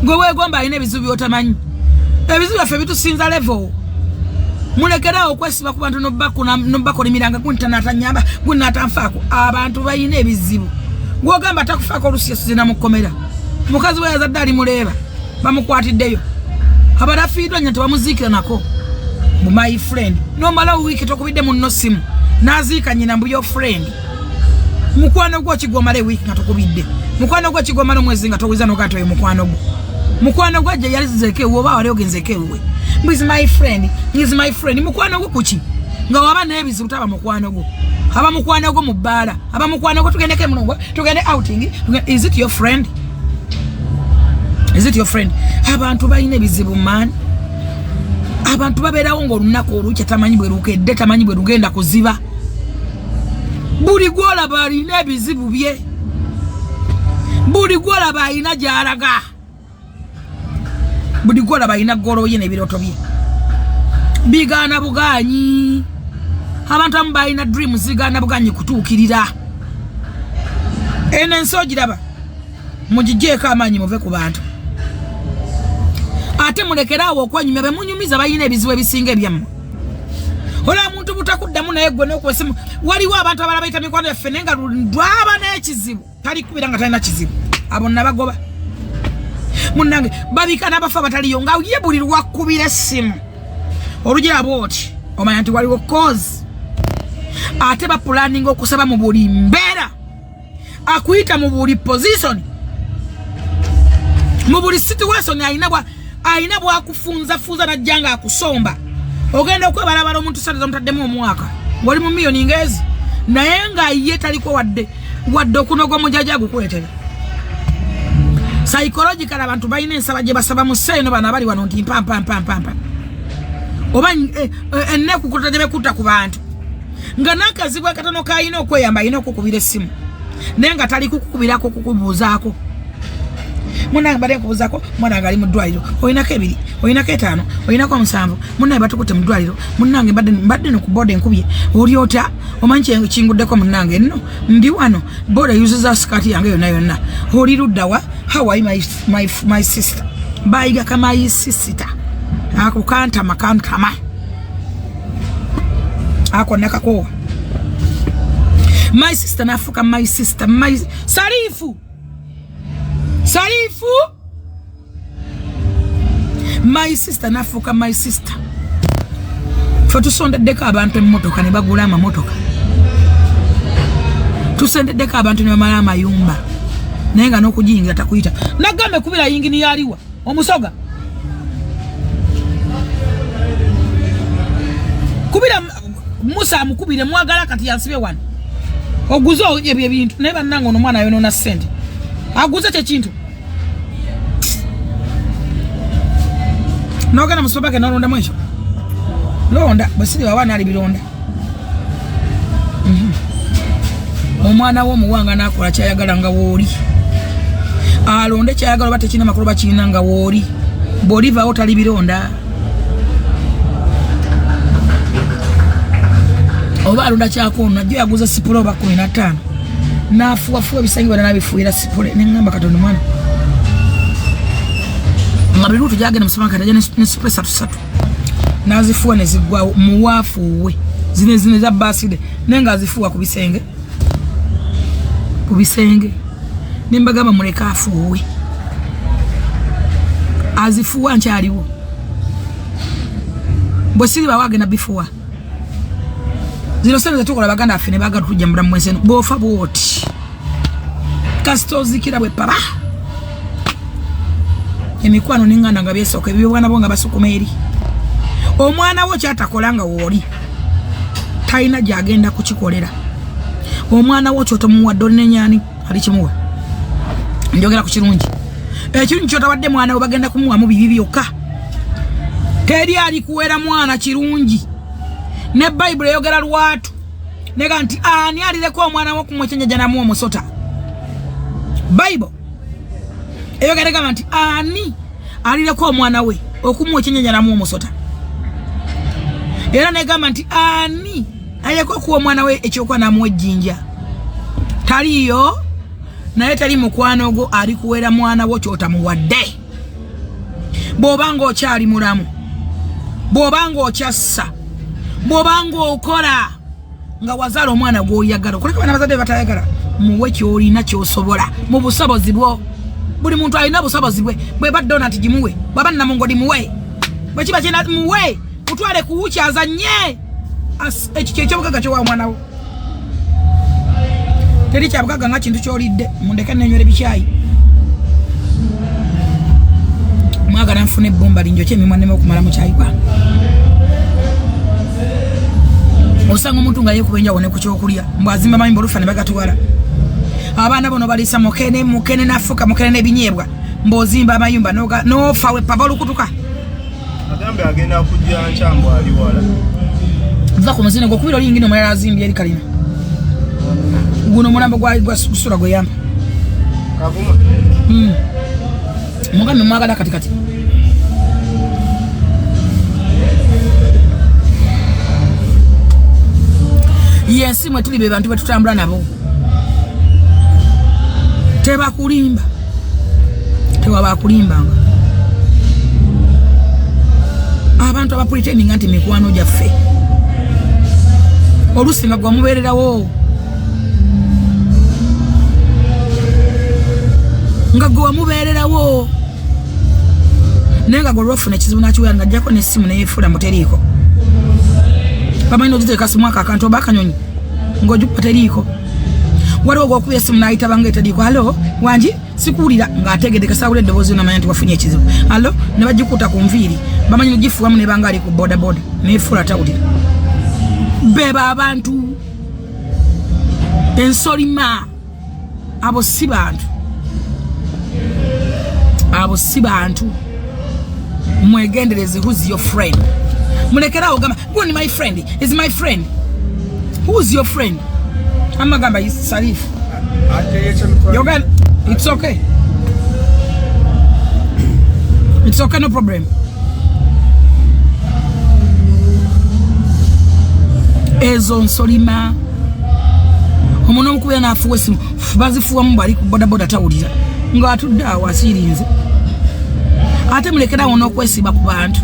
gwe weegomba ayina ebizibu byotamanyi ebizibu byaffe bitusinza level mulekera okwesiba ku bantu nobakona emiranga kuntanatanyamba gunatanfaako abantu bayina ebizibu gwogamba takufaako olusi yasuzina mukomera mukazi we yazadde ali muleeba bamukwatiddeyo abalafiidwa nya tebamuziikira nako mu my friend nomala wiiki tokubidde munno simu naziika nyina mbu yo friend mukwano gwo kigwomala wiiki nga tokubidde mukwano gwo kigwomala omwezi nga towiza nogato ye mukwano gwo mukwano gwo je yalizeke woba wali ogenzeke ewe is my friend mukwano gwo kuki nga waba n'ebizibu taba mukwano gwo aba mukwano gwo mu bbaala aba mukwano gwo tugendeke mulongo tugende outing is it your friend abantu balina ebizibu man abantu babeerawo ng'olunaku olukya tamanyi bwe lukedde tamanyi bwe lugenda kuziba buli gwolaba alina ebizibu bye buli gwolaba alina gy'alaga buli gwolaba alina ggolo ye n'ebirooto bye bigaana buganyi abantu amu balina dreams zigaana buganyi kutuukirira eno ensi ogiraba mugigyeko amaanyi muve ku bantu ate mulekerawo okwenyumya bemunyumiza balina ebizibu ebisinga ebyammwe olaba muntu butakuddamu naye gwe n'okwesimu waliwo abantu abalala bayita mikwano yaffe naye nga lwaba n'ekizibu talikubira nga talina kizibu abo nabagoba munnange babika n'abafa bataliyo nga ye buli lwakubira essimu olugira bwoti omanya nti waliwo cause ate bapulaninga okusaba mu buli mbeera akuyita mu buli position mu buli situation ayina bwakufunzafunza najjanga akusomba ogenda okwebalabala omuntu satiza omutaddemu omwaka wali mu miliyoni ngezi naye nga ye taliko wadde okunoga omujaja gukwetera psychological abantu balina ensaba gye basaba mu sseeno bano abali wano nti mpampampampampa oba enneku kuta gye bekutta ku bantu nga n'akazibu akatono k'alina okweyamba alina okukubira essimu naye nga tali kukukubirako kukubuuzaako munange badde nkubuuzaako mwanange ali mu ddwaliro olinako 2 olinako 5 olinako 7 munange batukutte mu ddwaliro munange mbadde no ku boda enkubye oli otya omanyi kinguddeko munange nno ndi wano boda yuziza sikati yange yonna oli luddawa how are you my sister bayigaka my sister ako kantama ako nakako my sister nafuka my sister my sarifu Salifu my sister nafuka my sister Fotusonde deka abantu emotoka ne bagula amamotoka tusende deka abantu ne bamala amayumba nenga n'okujingira takuyita nagambe kubira yingini yaliwa omusoga kubira Musa mukubire mwagala kati yansibe wano oguzo ebyo bintu naye bannango no mwana yono na sente aguze kye kintu nogana musobake nolonda mwecho londa basiri wawana ali bilonda omwana wo muwanga nakola kyayagala nga woli alonde kyayagala bate kina makulu bakina nga woli boliva otali bilonda oba alonda kyakona jjo yaguza sipolo ba 15 nafuwa bisangi bana nabifuira sipolo nengamba katondo mwana ngabirutu jagena musomaka tajana nespressa tusatu nazifuwa nezigwa muwafu we zine za baside nenga azifuwa kubisenge nimbagamba muleka afuwe azifuwa nkyaliwo bosiri bawagena bifuwa zino sente tukola baganda afine bagatu kujambula mweseno bofa boti kastozi kira bwe papa emikwano ningana nga byesoka ebyo bwana bonga basukumeri omwana wo kyatakolanga woli taina jagenda kukikolera omwana wo kyoto muwadde nenyani ali kimuwa njogera ku kirungi ekirungi kyotawadde mwana we bagenda kumuwa mu bibi byokka teri ali kuwera mwana kirungi ne Bible yogera lwatu nega nti ani alireko omwana wo kumwechenja jana mu omusota Bible eyogera nti ani alireko omwana we okumwechenja jana mu omusota era negamba nti ani alireko ku omwana we ekyokwa namuwe jinja taliyo naye tali mukwano go ali kuwera mwana wo kyota muwadde bobanga okyali mulamu bobanga okyassa bobanga okola nga wazala omwana gwoyagala kuleka bana bazadde batayagala muwe kyolina kyosobola mu busobozi bwo buli muntu alina busobozi bwe ba donut gimuwe baba namongo dimuwe bwe kiba kina muwe utwale kuuchaza nye ekikyo bukaga kyo wa mwana wo teri kyabukaga nga kintu kyolidde mundeke nenywere bichayi mwagala nfune bomba linjo kyemimwa neme okumala mu chayi kwa osanga omuntu nga yekubenja wone ku kyokulya mbwazimba mayimbo olufane bagatwala abaana bono balisa mukene nafuka mukene nebinyebwa mbozimba amayumba nofa we papa lukutuka agambe agenda kujja nchambo ali wala va ku muzine go kubiro lingine mwala azimbi eri kalina guno mulambo gwa kusura go yamba kavuma mugambe mwagala katikati yensi mwe tuli be bantu batutambula nabo teba kulimba tewa bakulimbanga abantu abapretending anti mikwano jaffe olusinga gwa mubererawo nga gwa mubererawo nenga gorofu ne kizibu nakiwa nga jako ne simu ne yefula moteriko pamano dite kasimu akantu bakanyonyi ngoju pateriko waliwo gwa kubya simu naita bange tadiko halo wanji sikulira nga ategede kasawule dobozi na mayanti wafunye ekizibu halo ne bajikuta ku nviri bamanyi gifu wamu ne banga ali ku boda ne yefula tawulira beba abantu ensolima abo si bantu mwegendereze who's your friend mulekera ogamba go ni my friend is my friend who's your friend amagamba is Salif yogan it's okay no problem ezo nsolima omuno mukubya nafuwe simu bazifuwa mbali ku boda tawulira nga atudda wasirinze ate mulekera wono kwesiba ku bantu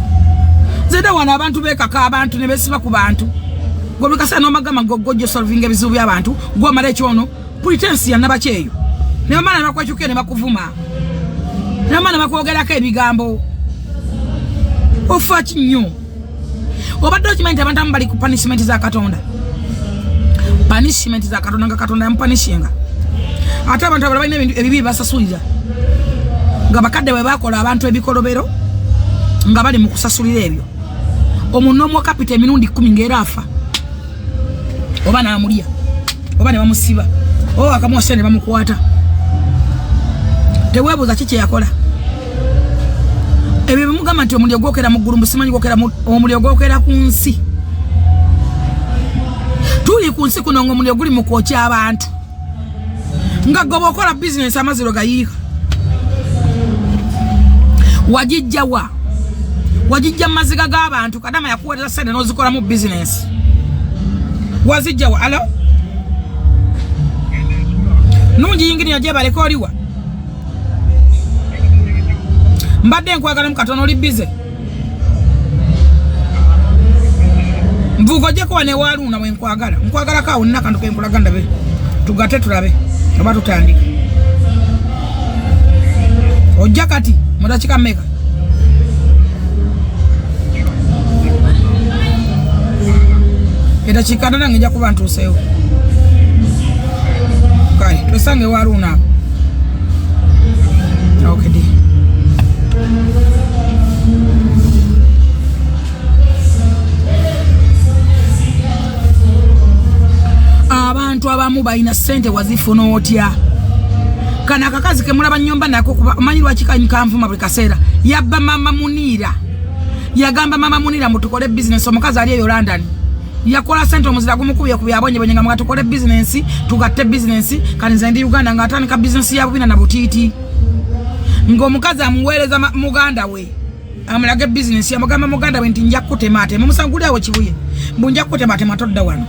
zeda wana abantu bekaka abantu ne besiba ku bantu gobikasa no magama gogojo solving ebizubu by'abantu gwa mara ekyono pretense ya nabakyeyo ne mama na bakwachuke ne bakuvuma namana bakwogerako ebigambo ofa kinyo obadde okimanyi abantu abamu bali ku punishment za Katonda nga Katonda yamupanishinga ate abantu abalala balina ebintu ebibi basasulira nga bakadde bwe bakola abantu ebikolobero nga bali mu kusasulira ebyo omuntu omwo kapita emirundi 10 ng'era afa oba n'amulya oba ne bamusiba oba akamuwa sente bamukwata teweebuuza kiki yakola ebyo bimugamba nti omuliro gwokera mu ggulu musimanyi gwokera omuliro gwokera ku nsi tuli ku nsi kuno ng'omuliro guli mu kwokya abantu nga goba okola bizinesi amaziro gayiika wajijja mu maziga g'abantu Kadama yakuweereza sente n'ozikola mu bizinesi wazijjawa alo nungi yingini yaje baleko oliwa mbadde nkwagala mu katono oli bize mvugo je ko ne waluna mwe nkwagala ka onna kantu kenkulaga ndabe tugate tulabe oba tutandika ojja kati mudakika meka edakika nange nja kuba ntuuseewo kale twesange waluna okedi abantu abamu balina sente wazifuna otya kana akakazi kemulaba nnyomba nako kuba omanyi lwaki kanvuma buli kaseera yabba mama Munira yagamba mama Munira mutukole business omukazi ali eyo London yakola sente omuzira gumukubye ku byabonye nga mwatukole business tugatte business kaniza ndi Uganda nga atandika business ya bubina na butiti ng'omukazi amuweereza muganda we amulage business yamugamba muganda we nti nja kutemate mumusangulya awo kibuye mbunja kutemate matodda wano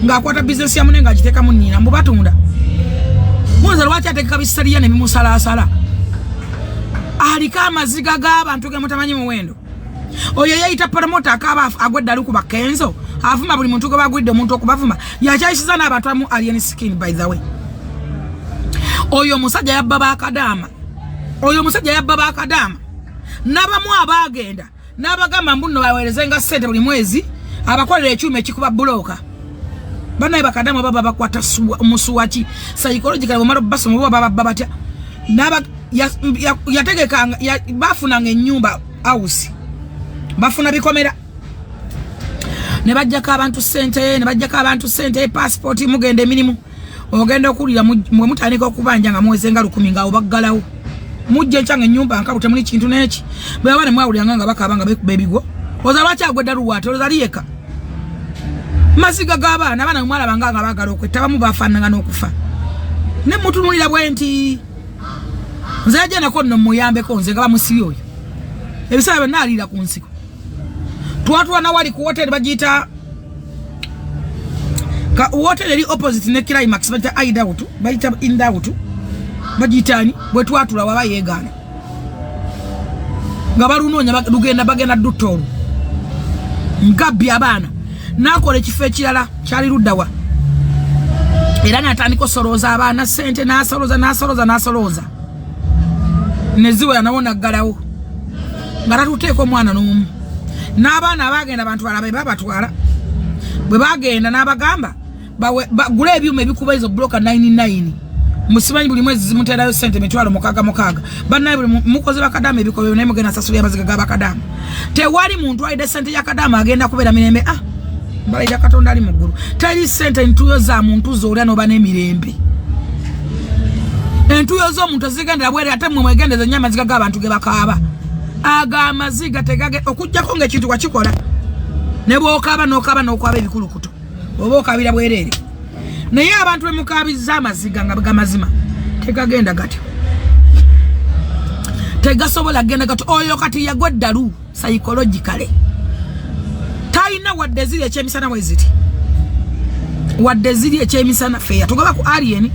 ng'akwata business ya munenga agiteeka mu nnyina mbu batunda muze lwaki ateeka bisaliya ne bimusalasala aliko amaziga g'abantu ge mutamanyi muwendo oyo yayita promota akaba agweddalu ku bakenzo avuma buli muntu gwe bagwidde omuntu okubavuma yakyayisiza n'abantu amu alien skin by the way oyo musajja yabba bakadama n'abamu abagenda n'abagamba mbuno baweerezenga ssente buli mwezi abakolera ekyuma ekikuba buloka banaye bakadama baba bakwata musuwaki psychological bamalo basomo baba batya naba yategekanga bafunanga ennyumba house bafuna bikomera ne bajjako abantu sente passport mugende emirimu ogenda okulira mwe mutandika okubanja nga muwezenga 10 nga obaggalawo mujje nkyanga ennyumba nkalu temuli kintu neki bwe baba ne mwawuliranga nga bakabanga bekuba ebigo oza lwaki agwedda luwaate oza liyeka masiga g'abaana abaana mwalabanga nga baagala okwetta bamu bafaananga n'okufa ne mutunulira bwe nti nze yajja nako nno muyambeko nze nga bamusibi oyo ebiseera byonna aliira ku nsiko twatulana wali ku hoteli bagiyita hoteli eri opposite ne Climax bayita Aidautu bayita Indautu bagiyitani bwe twatula waba yeegaana nga balunoonya bagenda Dutoro ngabbi abaana nakola ekifo ekirala kyali luddawa era natandika osolooza abaana sente n'asolooza neziwera nawo naggalawo nga tatuteeka omwana n'omu n'abaana abagenda abantu alabe babatwala bwe bagenda n'abagamba bagula ebyuma ebikuba ezo bloka 99 musimanyi buli mwezi zimuteerayo sente mitwalo 6 bannaye buli mukoze bakadama ebikobe naye mugenda sasulya amaziga g'abakadama tewali muntu alidde sente yakadama agenda kubeera mirembe mbalayira Katonda ali mu ggulu teri sente entuyo za muntu z'olya n'oba n'emirembe entuyo z'omuntu zigendera bwere ate mmwe mwegendeza nnyo amaziga g'abantu ge bakaaba amaziga tegage okujjako ng'ekintu wakikola ne bw'okaaba n'okwaba ebikulukuto oba okabira bwereere naye abantu bwe mukaabiza amaziga nga gamazima tegagenda gatyo tegasobola genda gatyo oyo kati yagwa ddalu psychologically talina wadde ziri ekyemisana bwe ziti wadde ziri ekyemisana feya tugoba ku alien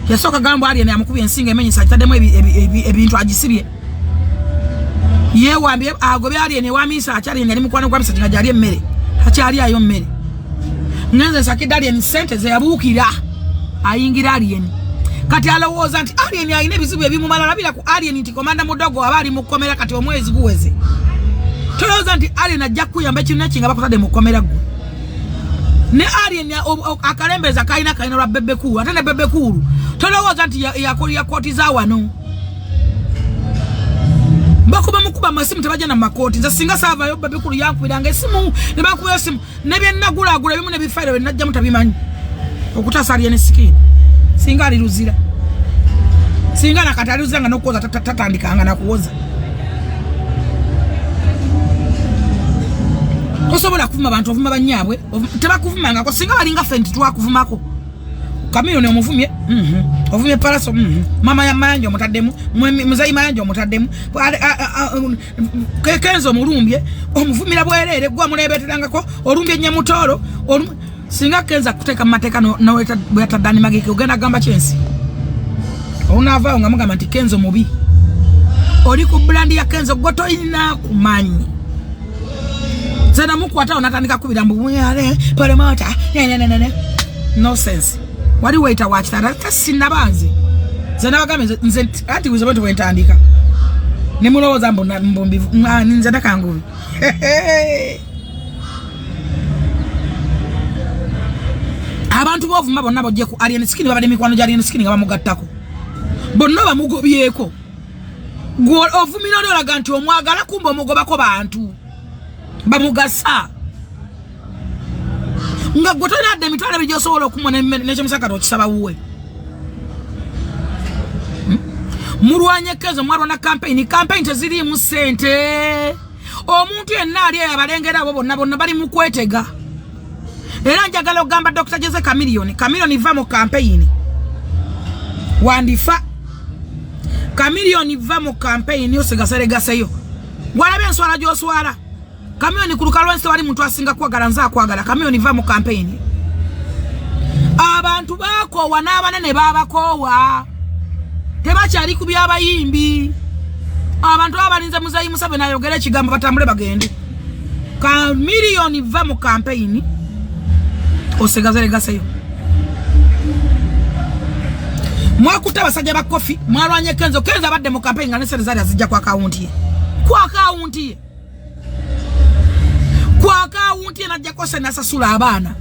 yasooka gamba alien amukubye ensinga emenyisa akitaddemu ebintu agisibye yewambye agobye alien ewamisa akyali yali mukwano gwa misati nga gyali emmere akyali ayo mmere ngenze sakidde alien sente ze yabuukira ayingira alien kati alowooza nti alien alina ebizibu ebimumala labira ku alien nti komanda mudogo abali mukomera kati omwezi guweze tolowooza nti alien ajja kuyamba ekintu nekinga bakutadde mukomera gwe ne alien akalembeza kalina lwa bebekulu ate ne bebekulu tolowooza nti yakolera kooti za wano bakuba mukuba masimu tebajja na makoti nza singa saavayo bebekulu yankubiranga esimu ne bakuba esimu ne byennagulaagula ebimu ne bifaire bwe najja mutabimanyi okutasa alien sikini singa aliruzira singa nakataliruza nga nokuwoza tatandikanga nakuwoza osobola kuvuma abantu ovuma banyaabwe tebakuvumangako singa balinga ffe nti twakuvumako Kamiliyoni omuvumye ovumye Palaso mama ya Mayanja omutaddemu muzayi Mayanja omutaddemu Kenzo omulumbye omuvumira bwerere gwa mulebeterangako olumbye Nyamutoro singa Kenza kuteeka mateeka naweta bweta Dani Magiki ogenda gamba kyensi onava nga mugamba nti Kenzo mubi oli ku brand ya Kenzo goto ina kumanyi zana mukwata onatandika kubira mbumuyale paramata no sense wali waita watch that kasinabanze zana bagambe nze anti wizo bento wentandika ne mulowooza mbombi nze ndakangubi abantu bovuma bonna bojje ku alien skin babade mikwano alien skin nga bamugattako bonna bamugobyeko gwo ovumira oli olaga nti omwagala kumba omugobako bantu bamugasa nga gotona adde mitwala bijjo sobola okumona n'ekyemusaka okisaba wuwe mulwanye Kenzo mwarwana campaign teziriimu ssente omuntu yenna ali abalengera abo bonna bali mu kwetega era njagala ogamba Dr. Jose Kamiliyoni va mu campaign wandifa Kamiliyoni va mu campaign osegaseregaseyo walabe enswala gy'oswala Kamiliyoni ku lukalwa nsi wali muntu asinga kwagala nza kwagala Kamiliyoni va mu campaign abantu bakoowa n'abanene babakoowa tebakyali ku byabayimbi abantu abalinze muzayi Musabe nayogera ekigambo batambule bagende Kamiliyoni va mu campaign osegazeregaseyo mwakuta basajja ba kofi mwalwanye Kenzo abadde mu campaign nga nesere zali azijja kwa akaunti ye najja kose nasasula abaana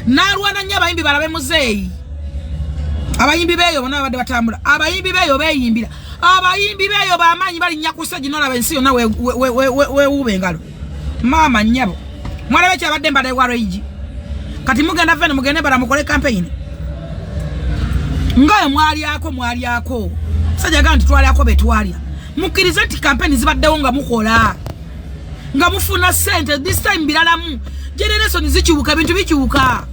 nalwana nnyo abayimbi balabe muzeeyi abayimbi beeyo bonna babadde batambula abayimbi beeyo beeyimbira abayimbi beeyo bamaanyi bali nnya kusegi nolaba ensi yonna weewuuba engalo maama nnyabo mwalabe kyabadde mbala ewa Regi kati mugenda vene mugende bala mukole campaign ngayo mwalyako sajjaga nti twalyako betwalya mukkirize nti campaign zibaddewo nga mukola nga mufuna sente this time bilalamu generation zikiwuka bintu bikiwuka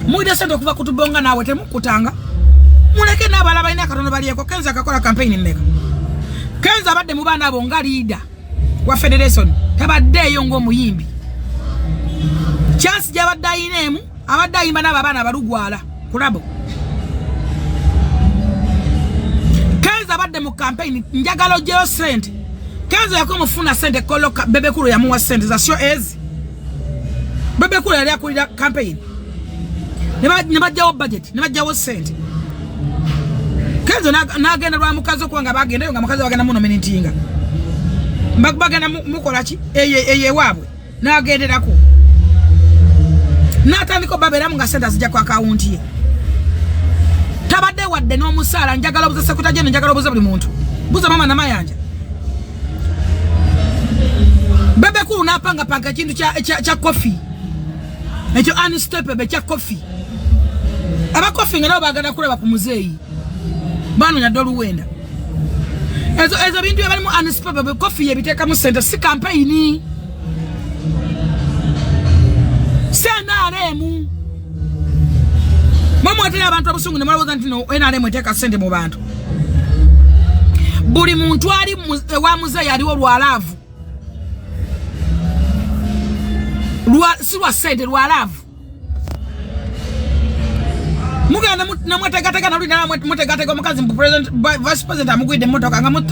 muide sente okuva kutubonga nawe temukutanga muleke n'abala balina katono baliyeko Kenzo akakola campaign mmeka Kenzo abadde mu baana abo nga leader wa federation tabaddeeyo ng'omuyimbi chance gyabadde ayinemu abadde ayimba n'abo abaana abalugwala kulabo Kenzo abadde mu campaign njagala ogyeyo sente Kenzo yako mufuna sente koloka bebekulu yamuwa sente za sure ez bebekulu yali akulira campaign ne bajjawo budget ne bajjawo sente Kenzo n'agenda lwa mukazi okuba bagendayo nga mukazi bagenda munominatinga bagenda mukola ki eye waabwe n'agenderako n'atandika baberamu nga sente azijja ku akawunti ye tabadde wadde n'omusaala njagala obuze sekuta gye njagala obuze buli muntu buza mama na Mayanja bebekulu n'apanga ekintu kya kofi ekyo unstoppable kya kofi abakofi nga nabo bagenda kulaba ku muzeeyi banoonya dde oluwenda ezo bintu ebalimu unstoppable kofi yebiteekamu sente si campaign NRM mwatera abantu abusungu ne mwalowooza nti NRM eteeka sente mu bantu buli muntu ali wa muzeeyi aliwo lwalaavu si lwa sente lwalaavu mugenda namwetegatega nalina mutegatega omukazi vice president amugwidde emmotoka nga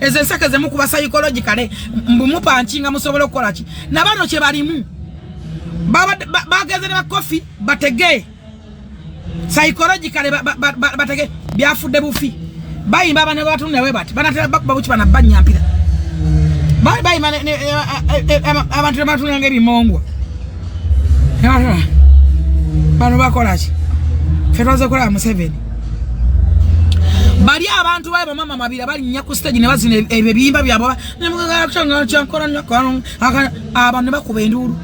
ezo enseke zemukuba psychologically mbumupanchinga musobola okukola ki nabano kye balimu bageze ne bakofi batege psychologically batege byafudde bufi bayimba bane batunne we bati banatera babuchi bana banyampira bayimba abantu batunne ngebimongwa bano bakolachi fetwaze kola Museveni bali abantu baye bamama mabira bali nya ku stage ne bazina ebibimba byabo cyankora nyakano abantu bakuba enduru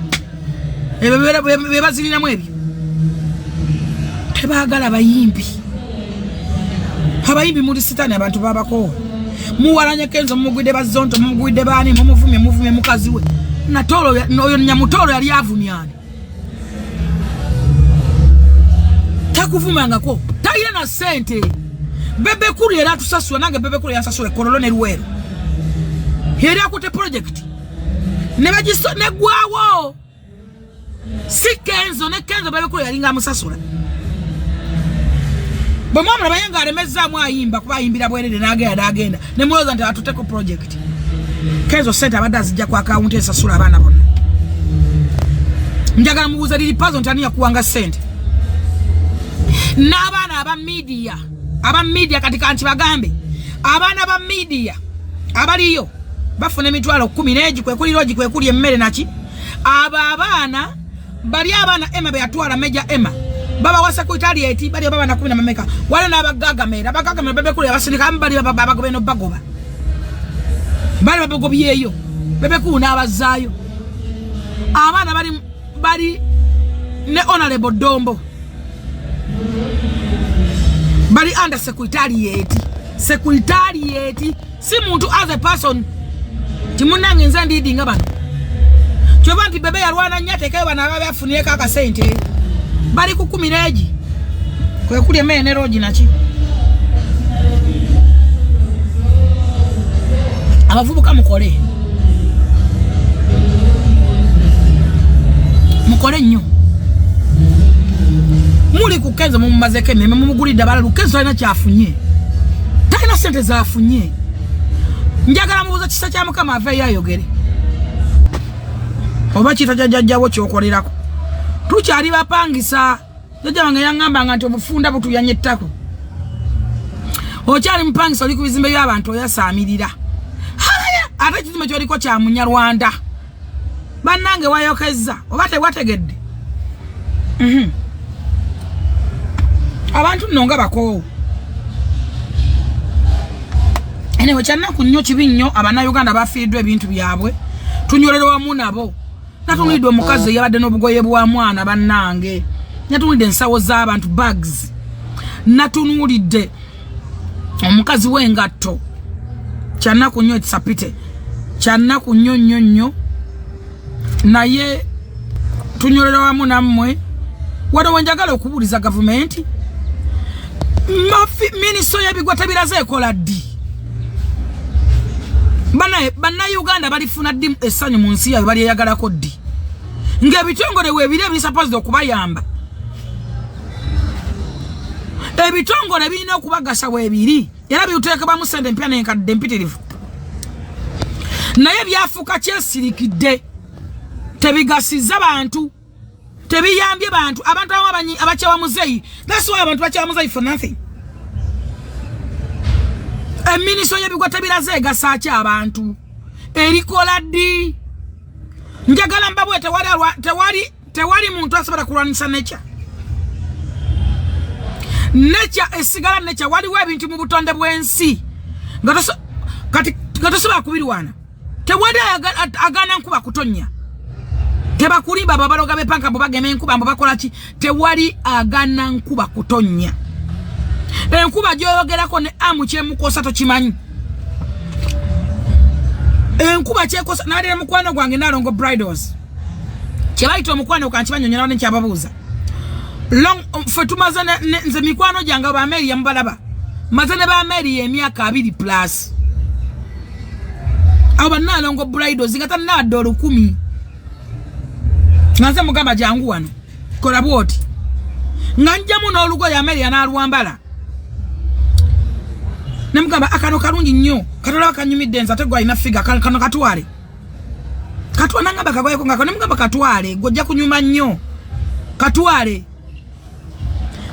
ebe bazirina mwebyo tebagala bayimbi abayimbi muri sitani abantu babako muwalanye Kenzo mugwide bazonto mugwide bani mumuvume mukazi we natolo oyo nyamutolo yali avumyani takuvumanga ko tayina na sente bebe kuru era tusaswa nange bebe kuru yasaswa kololo ne ruwero heri akute project ne bagiso ne gwawo si Kenzo ne Kenzo bebe kuru yalinga musasula bomamra bayenga alemeza mwayimba kuba yimbira bwerere nagenda ne mwoza nti atuteko project Kenzo center badazija kwa account esasula abana bonna njagala mubuza lili pazo ntania kuwanga sente n'abana aba media katika anti bagambe abana ba media abaliyo bafune mitwalo 10 neji kwe kuli loji kwe kuli emmere nachi abana bali abana Emma be atwala meja Emma baba wasa ku Italia eti bali baba na 10 na mameka wale na bagagamera bebe kuli abasindika mbali baba gobeno bagoba bali bagobi yeyo bebe ku na abazayo abana bali ne honorable Dombo bali under secretariat si muntu as a person timunange nzandi dinga bano chobanti bebe yalwana nyate kai bana babe afuniye kaka sente bali ku 10 neji kwe kuli mene roji nachi abavubuka mukole nnyo muli ku Kenzo mumazeke meme mumugulida bala Kenzo alina kyafunye talina sente zaafunye njagala mubuza kisa kya mukama ave yayogere oba kitajajjawo kyokolerako tukyali bapangisa jajja wange yangamba nga nti obufunda butuyanyettako okyali mpangisa oli ku bizimbe by'abantu oyasaamirira ate kizimbe kyoliko kya Munyarwanda bannange wayokeza oba tewategedde abantu nonga bako ene wachana kunyo kibinyo abana Uganda bafiidwe ebintu byabwe tunyolero wamu nabo natunidwe mukazi yabadde n'obugoye bwa mwana bannange natunidde ensawo z'abantu bags natunulidde omukazi w'engatto kyana kunyo etsapite kyana kunyo nnyo naye tunyolero wamu nammwe wado wenjagala okubuliza government ministro yabigwata biraze ekola ddi bana Uganda balifuna ddi essanyu mu nsi yaabwe bali yagalako ddi ng'ebitongole weebire bisupposed okubayamba ebitongole birina okubagasa weebiri era biuteekabamu sente empya n'enkadde empitirivu naye byafuuka kyesirikidde tebigasiza bantu tebiyambye bantu abantu abakyawa muzeyi that's why abantu bakyawa muzeyi for nothing ministro yebigwata biraze egasa kya abantu erikola ddi njagala mbabwe tewali muntu asobola kulwanisa nature esigala nature waliwo ebintu mu butonde bw'ensi nga tosobola kubirwana tewali agana nkuba kutonya tebakulimba babaloga bepanka bobagema enkuba mbo bakolaki tewali agana nkuba kutonya enkuba gyoyogerako ne amu kyemukosa tokimanyi enkuba kyekosa nalira mukwano gwange nalongo bridals kyebayita omukwano kankibanyonyera ne kyababuuza long fe tumaze nze mikwano gyange ba Mary yambalaba maze ne ba Mary emyaka 2 plus aba nalongo bridals ngata nadde 10 Nanze mugamba jangu wano kola bwoti nganjamu n'olugo ya Mary analwambala nemugamba akano kalungi nnyo katola kanyumidde nza tegwa ina figa kano katwale nangamba kagoyeko ngako nemugamba katwale gojja kunyuma nnyo katwale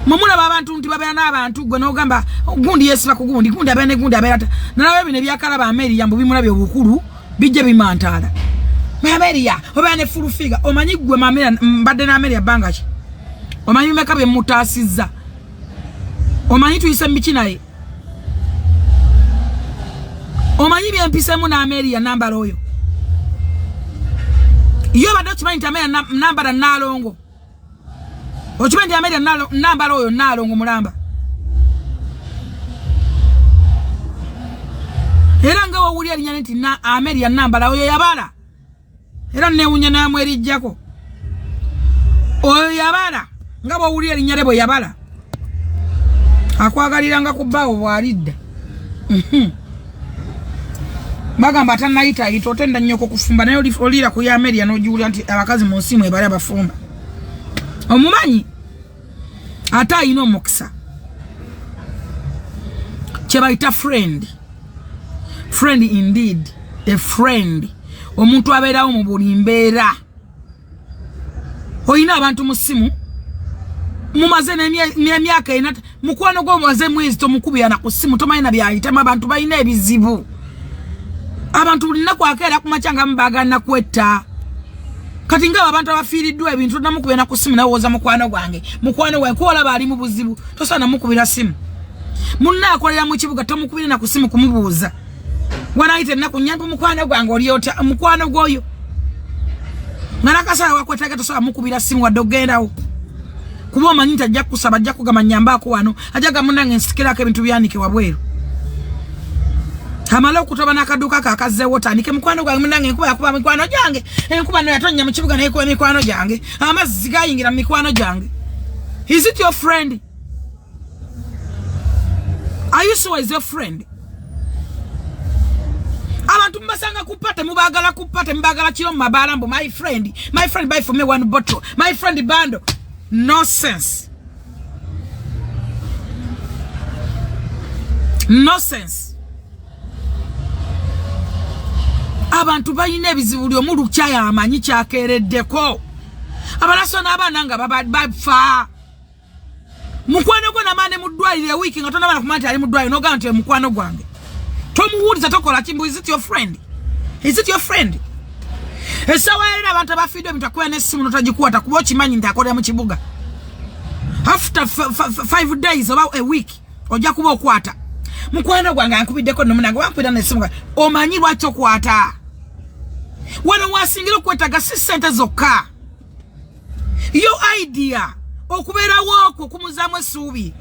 Mumula babantu nti babera n'abantu gwe n'ogamba gundi yesiba ku gundi abera ne gundi abera nalawe bino byakala ba Ameriya mbu bimulabye obukulu bijje bimantala Ameriya obera ne full figure omanyi gwe Ameriya mbadde na Ameriya bangachi omanyi meka bye mutasiza omanyi tuyise mbiki naye omanyi bye mpisemu na Ameriya namba loyo yo badde kimanyi nti Ameriya namba na nalongo okimanyi nti Ameriya namba loyo nalongo mulamba era nga wawuli alinyane nti na Ameriya namba loyo yabala era newunya namwe erijjako oyo yabala nga wawuli alinyane bwe yabala akwagaliranga kubbawo bwalidda bagamba atanayita ayita otenda nnyo okufumba naye olira ku ya Ameriya n'ogiwulira nti abakazi mu nsi mwe bali abafumba omumanyi ate ayina omukisa kye bayita friend indeed a friend omuntu abeerawo mu buli mbeera oyina abantu mu ssimu mumaze n'emyaka ena mukwano gwo mumaze mwezi tomukubirana ku ssimu tomanyi na byayitamu abantu balina ebizibu abantu buli nnaku akeera ku makya nga mubagana kwetta kati nga abantu abafiiriddwa ebintu namukubira ku ssimu nawooza mukwano gwange kuolaba ali mu buzibu tosaana mukubira ssimu munna akolera mu kibuga tomukubire na ku ssimu kumubuuza wanayita ennaku nyampa mukwano gwange oli otya mukwano gwoyo nga nakasala wakwetaga tosobola mukubira ssimu wadde ogendawo kuba omanyi nti ajja kusaba ajja kugamba nyambaako wano ajja gamunange nsikirako ebintu byanike wabweru amala okutoba n'akaduuka kakazzeewo otandike mukwano gwange munange enkuba yakuba mikwano gyange enkuba no yatonnya mu kibuga nayekuba emikwano gyange amazzi gayingira mu mikwano gyange. Is it your friend? Are you sure is your friend? Abantu mbasanga kupate mubagala kupate mbagala kiro mabalambo my friend buy for me one bottle my friend bando nonsense abantu bayine ebizibu lyo mulu kyaya amanyi kyakereddeko abalaso n'abaana nga bafa mukwano gwo namane mu ddwaliro wiki nga tonabana kumanya ali mu ddwaliro n'ogamba nti mukwano gwange tomuwuliza tokola kimbu. Is it your friend? Esawa era abantu abafiddwa mutakuwa n'essimu notagikuwata kuba okimanyi nti akolera mu kibuga. After 5 days about a week ojja kuba okwata mukwano gwange ankubiddeko nomunange wankubira n'essimu omanyi lwaki okwata wano wasingira okwetaga si ssente zokka yo idea okubeerawo okwo kumuzaamu essuubi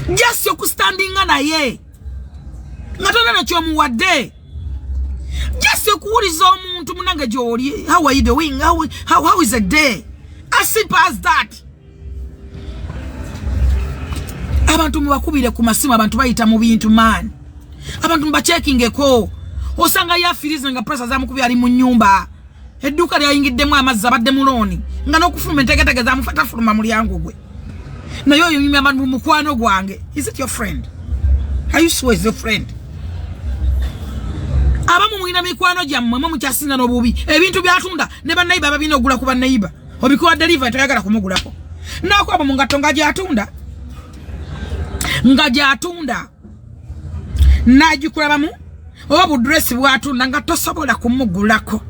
just okustandinga naye nga tona nakyomuwadde just okuwuliza omuntu munange gy'oli how are you doing how is a day as simple as that. Abantu mubakubire ku masimu abantu bayita mu bintu man abantu mbachekingeko osanga yafirize nga pressure zamukubya ali mu nyumba edduka lyayingiddemu amazzi abadde muloni nga n'okufuluma entegetegeza zamufata fuluma mulyango gwe naye oyo nyumya abantu mukwano gwange. Is it your friend? Are you sure is your friend? Abamu mwina mikwano gyammwe mwe mukyasinga n'obubi ebintu byatunda ne bannayiba ababina ogula ku bannayiba obikuwa deliver toyagala kumugulako nakwaba mu ngato nga gyatunda najikulabamu oba budress bwatunda nga tosobola kumugulako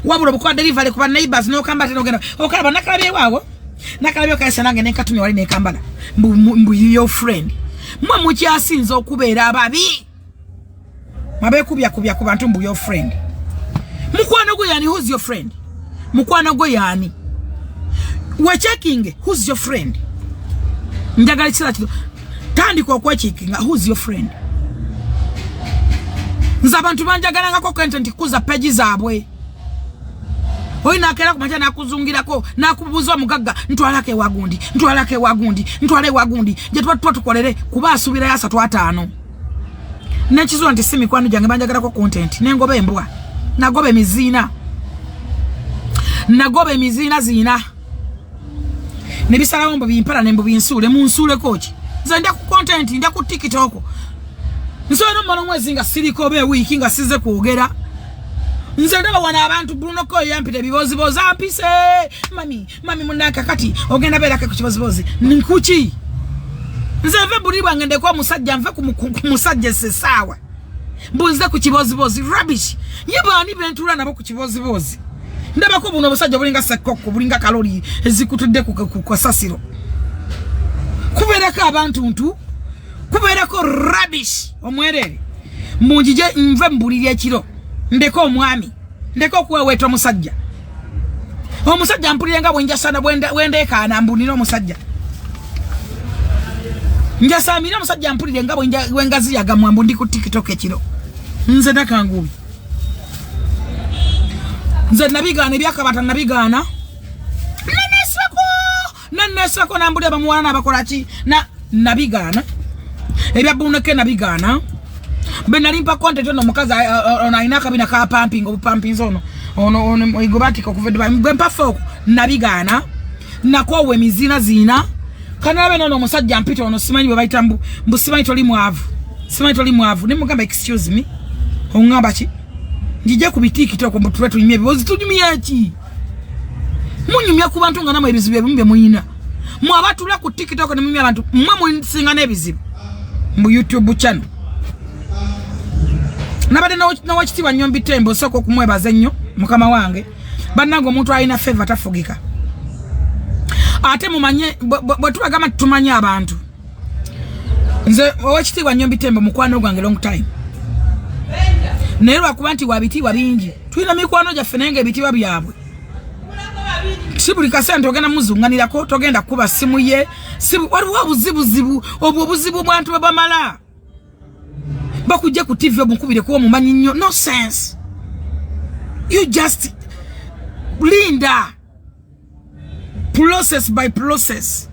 wabula obukuwa delivery ku bannayiba n'okamba ate n'ogenda okalaba nakalabye waawo nakalabye okayisa nange nenkatumya wali nekambala mbu your friend mwe mukyasinza okubeera ababi mabekubya ku bantu mbu your friend. Mukwano gwo yani who's your friend? Mukwano gwo yani we checking who's your friend? Njagala kila kito tandika okwekikinga who's your friend? Nzabantu banjagala ngako content kuza page zaabwe oyina akera kumanja nakuzungirako nakubuza mugagga ntwalake wagundi je tukolere kuba asubira ya 3-5 nekizo nti simi kwanu jange banjagala ko content nengobe embwa nagobe mizina zina nebisalawo mbo bimpala nembo binsule munsule kochi nzanda ku content nda ku TikTok nsono mwana mwezi nga siliko be wiki nga size kuogera nze ndaba wana abantu Bruno ko yampite bibozi ampise mami munaka kati ogenda beraka ku kibozi nkuki nze ve buli bwange ndeko musajja nve ku musajja sesawa mbunze ku kibozi rubbish yebani bentula nabo ku kibozi ndaba ko buno busajja bulinga sakoko bulinga kalori ezikutudde ku sasiro kubereka abantu ntu kubereko rubbish omwerere munjije nve mbuliri ekiro ndeko omwami ndeko kuwetwa musajja omusajja mpulire nga bwenjasana bwendeka anambunira omusajja njasamira omusajja mpulire nga bwengazi yagamwambu ndi ku TikTok ekiro nze nakangubi nze nabigana ebyakabata nabigana nanesako nambulire bamuwana abakolaki nabigana ebyabuneke nabigana benalimpa content ono mukazi ona inaka bina ka pumping obupumping ono igobatika kuvedwa mbempa foko nabigana nakwowe mizina zina kana beno no musajja mpito ono simanyi bwe bayita mbu simanyi toli mwavu nimugamba excuse me ongamba ki njije ku TikTok mbu twetu nyimye bibozi tunyumye ki munyumya ku bantu nga namwe ebizibu ebimbe muyina mu abatula ku TikTok ne mumya abantu mwe musinga n'ebizibu mu YouTube channel nabade na wachitiwa Nyombi Tembo soko kumwebaza nnyo mukama wange banango omuntu alina favor tafugika ate mumanye bwe tubagama tumanye abantu nze wachitiwa Nyombi Tembo mukwano gwange long time nerwa kubanti wabitiwa bingi tulina mikwano gyaffe nenge bitiwa byabwe sibuli kasente ogenda muzunganirako togenda kuba simu ye waliwo buzibu obwo buzibu bwantu bamala bakujja ku TV obukubire ko mumanyi nnyo no sense you just linda process by process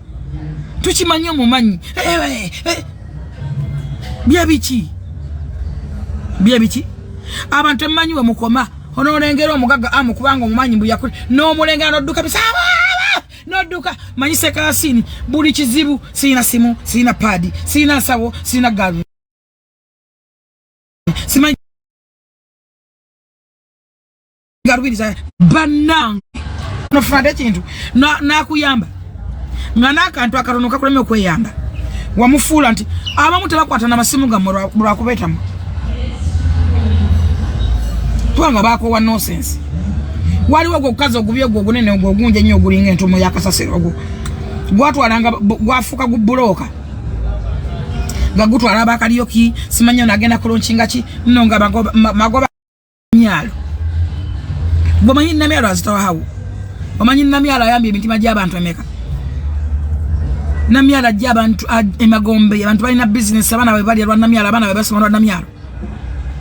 tukimanyi mumanyi byabiki abantu emanyi we mukoma ono olengera omugaga amukubanga omumanyi mbu yakuli no mulengera nodduka bisaba nodduka manyise kasini buli kizibu sina simu sina padi sina sawo sina galu simanyi garubiriza banang no fande kintu na kuyamba ngana akantu akatono kakuleme okweyamba wamufuula nti abamu tebakwata na masimu gamwe lwakubetamu twanga bako wa nonsense waliwo gokaza ogubye ogunene ogunje nnyo ogulinga entomo yakasasiro ogu gwatwalanga gwafuka gubuloka gagutwala bakaliyoki simanya nagenda kulunchinga ki nonga magoba myalo bomanyi namyalo azitawa hawo bomanyi namyalo ayambye emitima gy'abantu emeka namyalo gy'abantu emagombe abantu balina business abana bwe bali alwa namyalo abana bwe basoma namyalo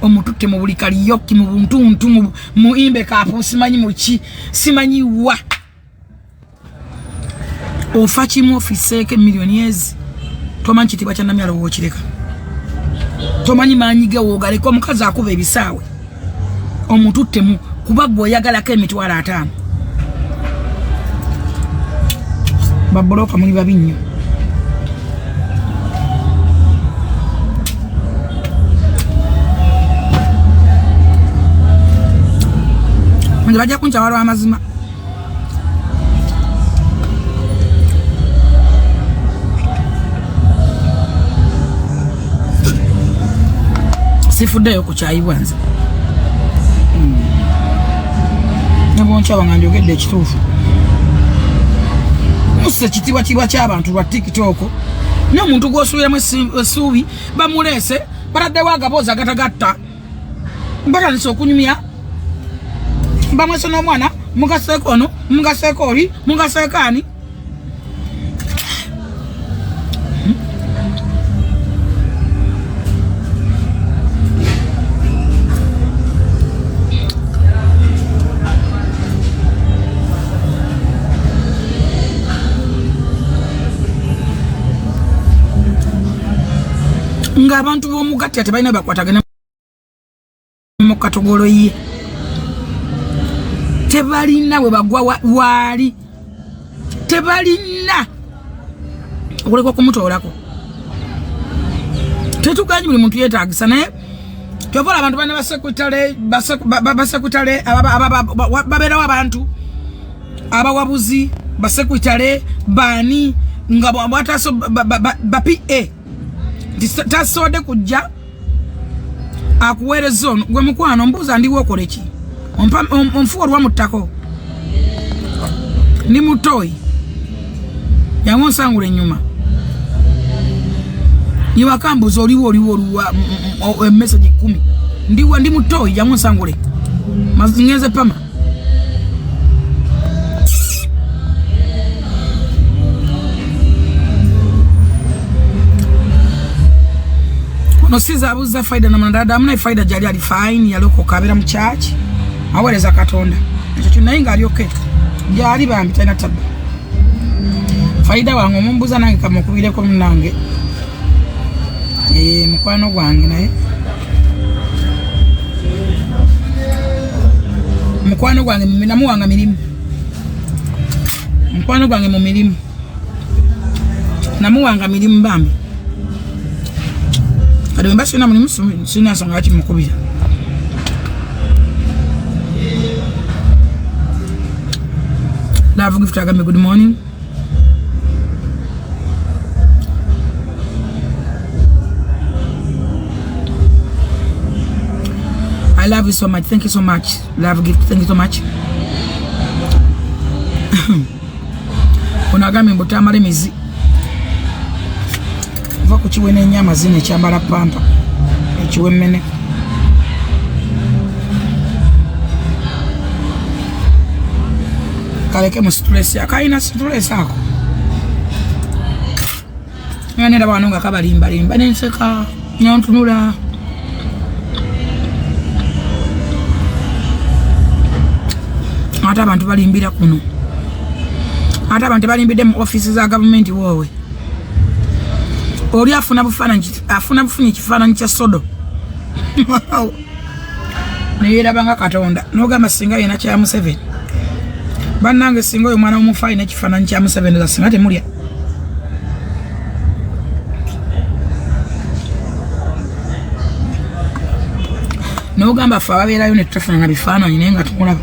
omututte mu bulikali yoki mu buntuntu mu imbe kapo simanyi muki simanyi wa ofachi mu office ke millionaires tomanyi tibwa cyana myalo wo kireka tomanyi manyige wogale ko mukazi akuba ebisawe omututte mu kubagwo yagala ke emitwala 5 baboloka muli babinyo Mwenye bajja kuncha walo amazima sifudde ku chai bwanza naboncha wanga njogedde ekituufu musse kitibwa ky'abantu lwa TikTok n'omuntu gw'osuubiramu essuubi bamulese bataddewo agaboozi agatagatta batandise okunyumya bamwese n'omwana mugaseko ono mugaseko oli mugasekaani nga abantu b'omugatti ate balina bakwatagana mu katogolo ye tebalina we bagwa wali tebalina okulekwa kumutoolako tetuganyi buli muntu yeetagisa naye Kyovola abantu bane basekutale baberawo abantu abawabuzi basekutale bani nga bwataso ba PA tasode kujja akuweereza ono gwe mukwano mbuuza ndiwo okoleki onfuwa olwa muttako ndi mutoyi yango nsangula ennyuma niwakambuza oliwo message 10 ndi mutoyi yango nsangule mazingenze pama no siza abuza faida na mandada amuna faida jali ali fine yaloko kabera mu church aweleza katonda ekyo kinayinga ali okay jali bambi tena tabba faida wangu mumbuza nange kamukubire ko munange mukwano gwange naye mukwano gwange minamu wanga mirimu mukwano gwange mu mirimu namu wanga mirimu bambi kade mbasi na mulimu sina songa ati mukubira Love gift agame good morning. I love you so much. Thank you so much. Love gift. Thank you so much. Unagame mbotamale mizi. Vako chiwene nyama zine chambala pampa. Chiwe mene. Kaleke mu stress ya kaina stress ako. Ngane da banonga kabalimba limba nenseka nyontunula. Ata abantu balimbira kuno. Ata abantu balimbide mu offices za government wowe. Oli afuna bufunyi kifaananyi kya sodo. Neyera banga katonda. Nogamba singa yena kya Museveni. Banange singa oyo mwana omufa ina kifaananyi kya Museveni za singa temulya. Nogamba fa babeerayo ne tutafuna na bifaananyi naye nga tumulaba.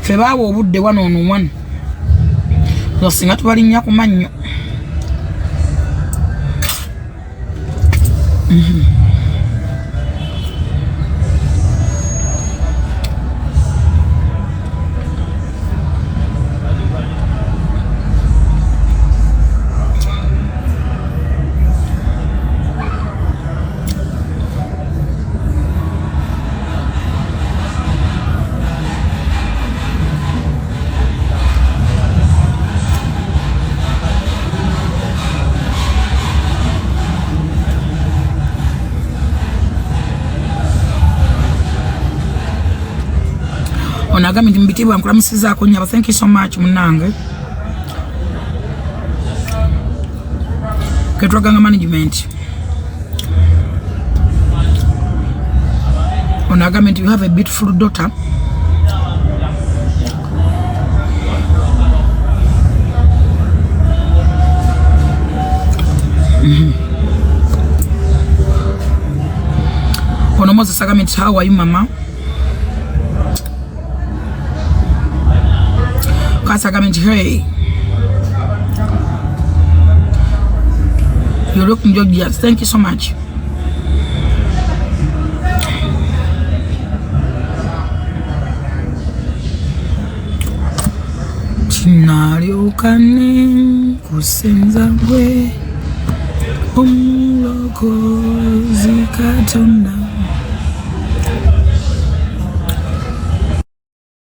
Fe baawo obudde 1-on-1. Zo singa tubalinnya ku mannyo. Onagami ndimbitibu ankulamusiza akonyaba. Thank you so much munange. Ketwaganga management. Onagami, you have a beautiful daughter. Onomoza Sagament, how are you, mama? Sagament, hey, you're looking gorgeous. Thank you so much. Chinari okane kusenza gwe omuloko zikatonda.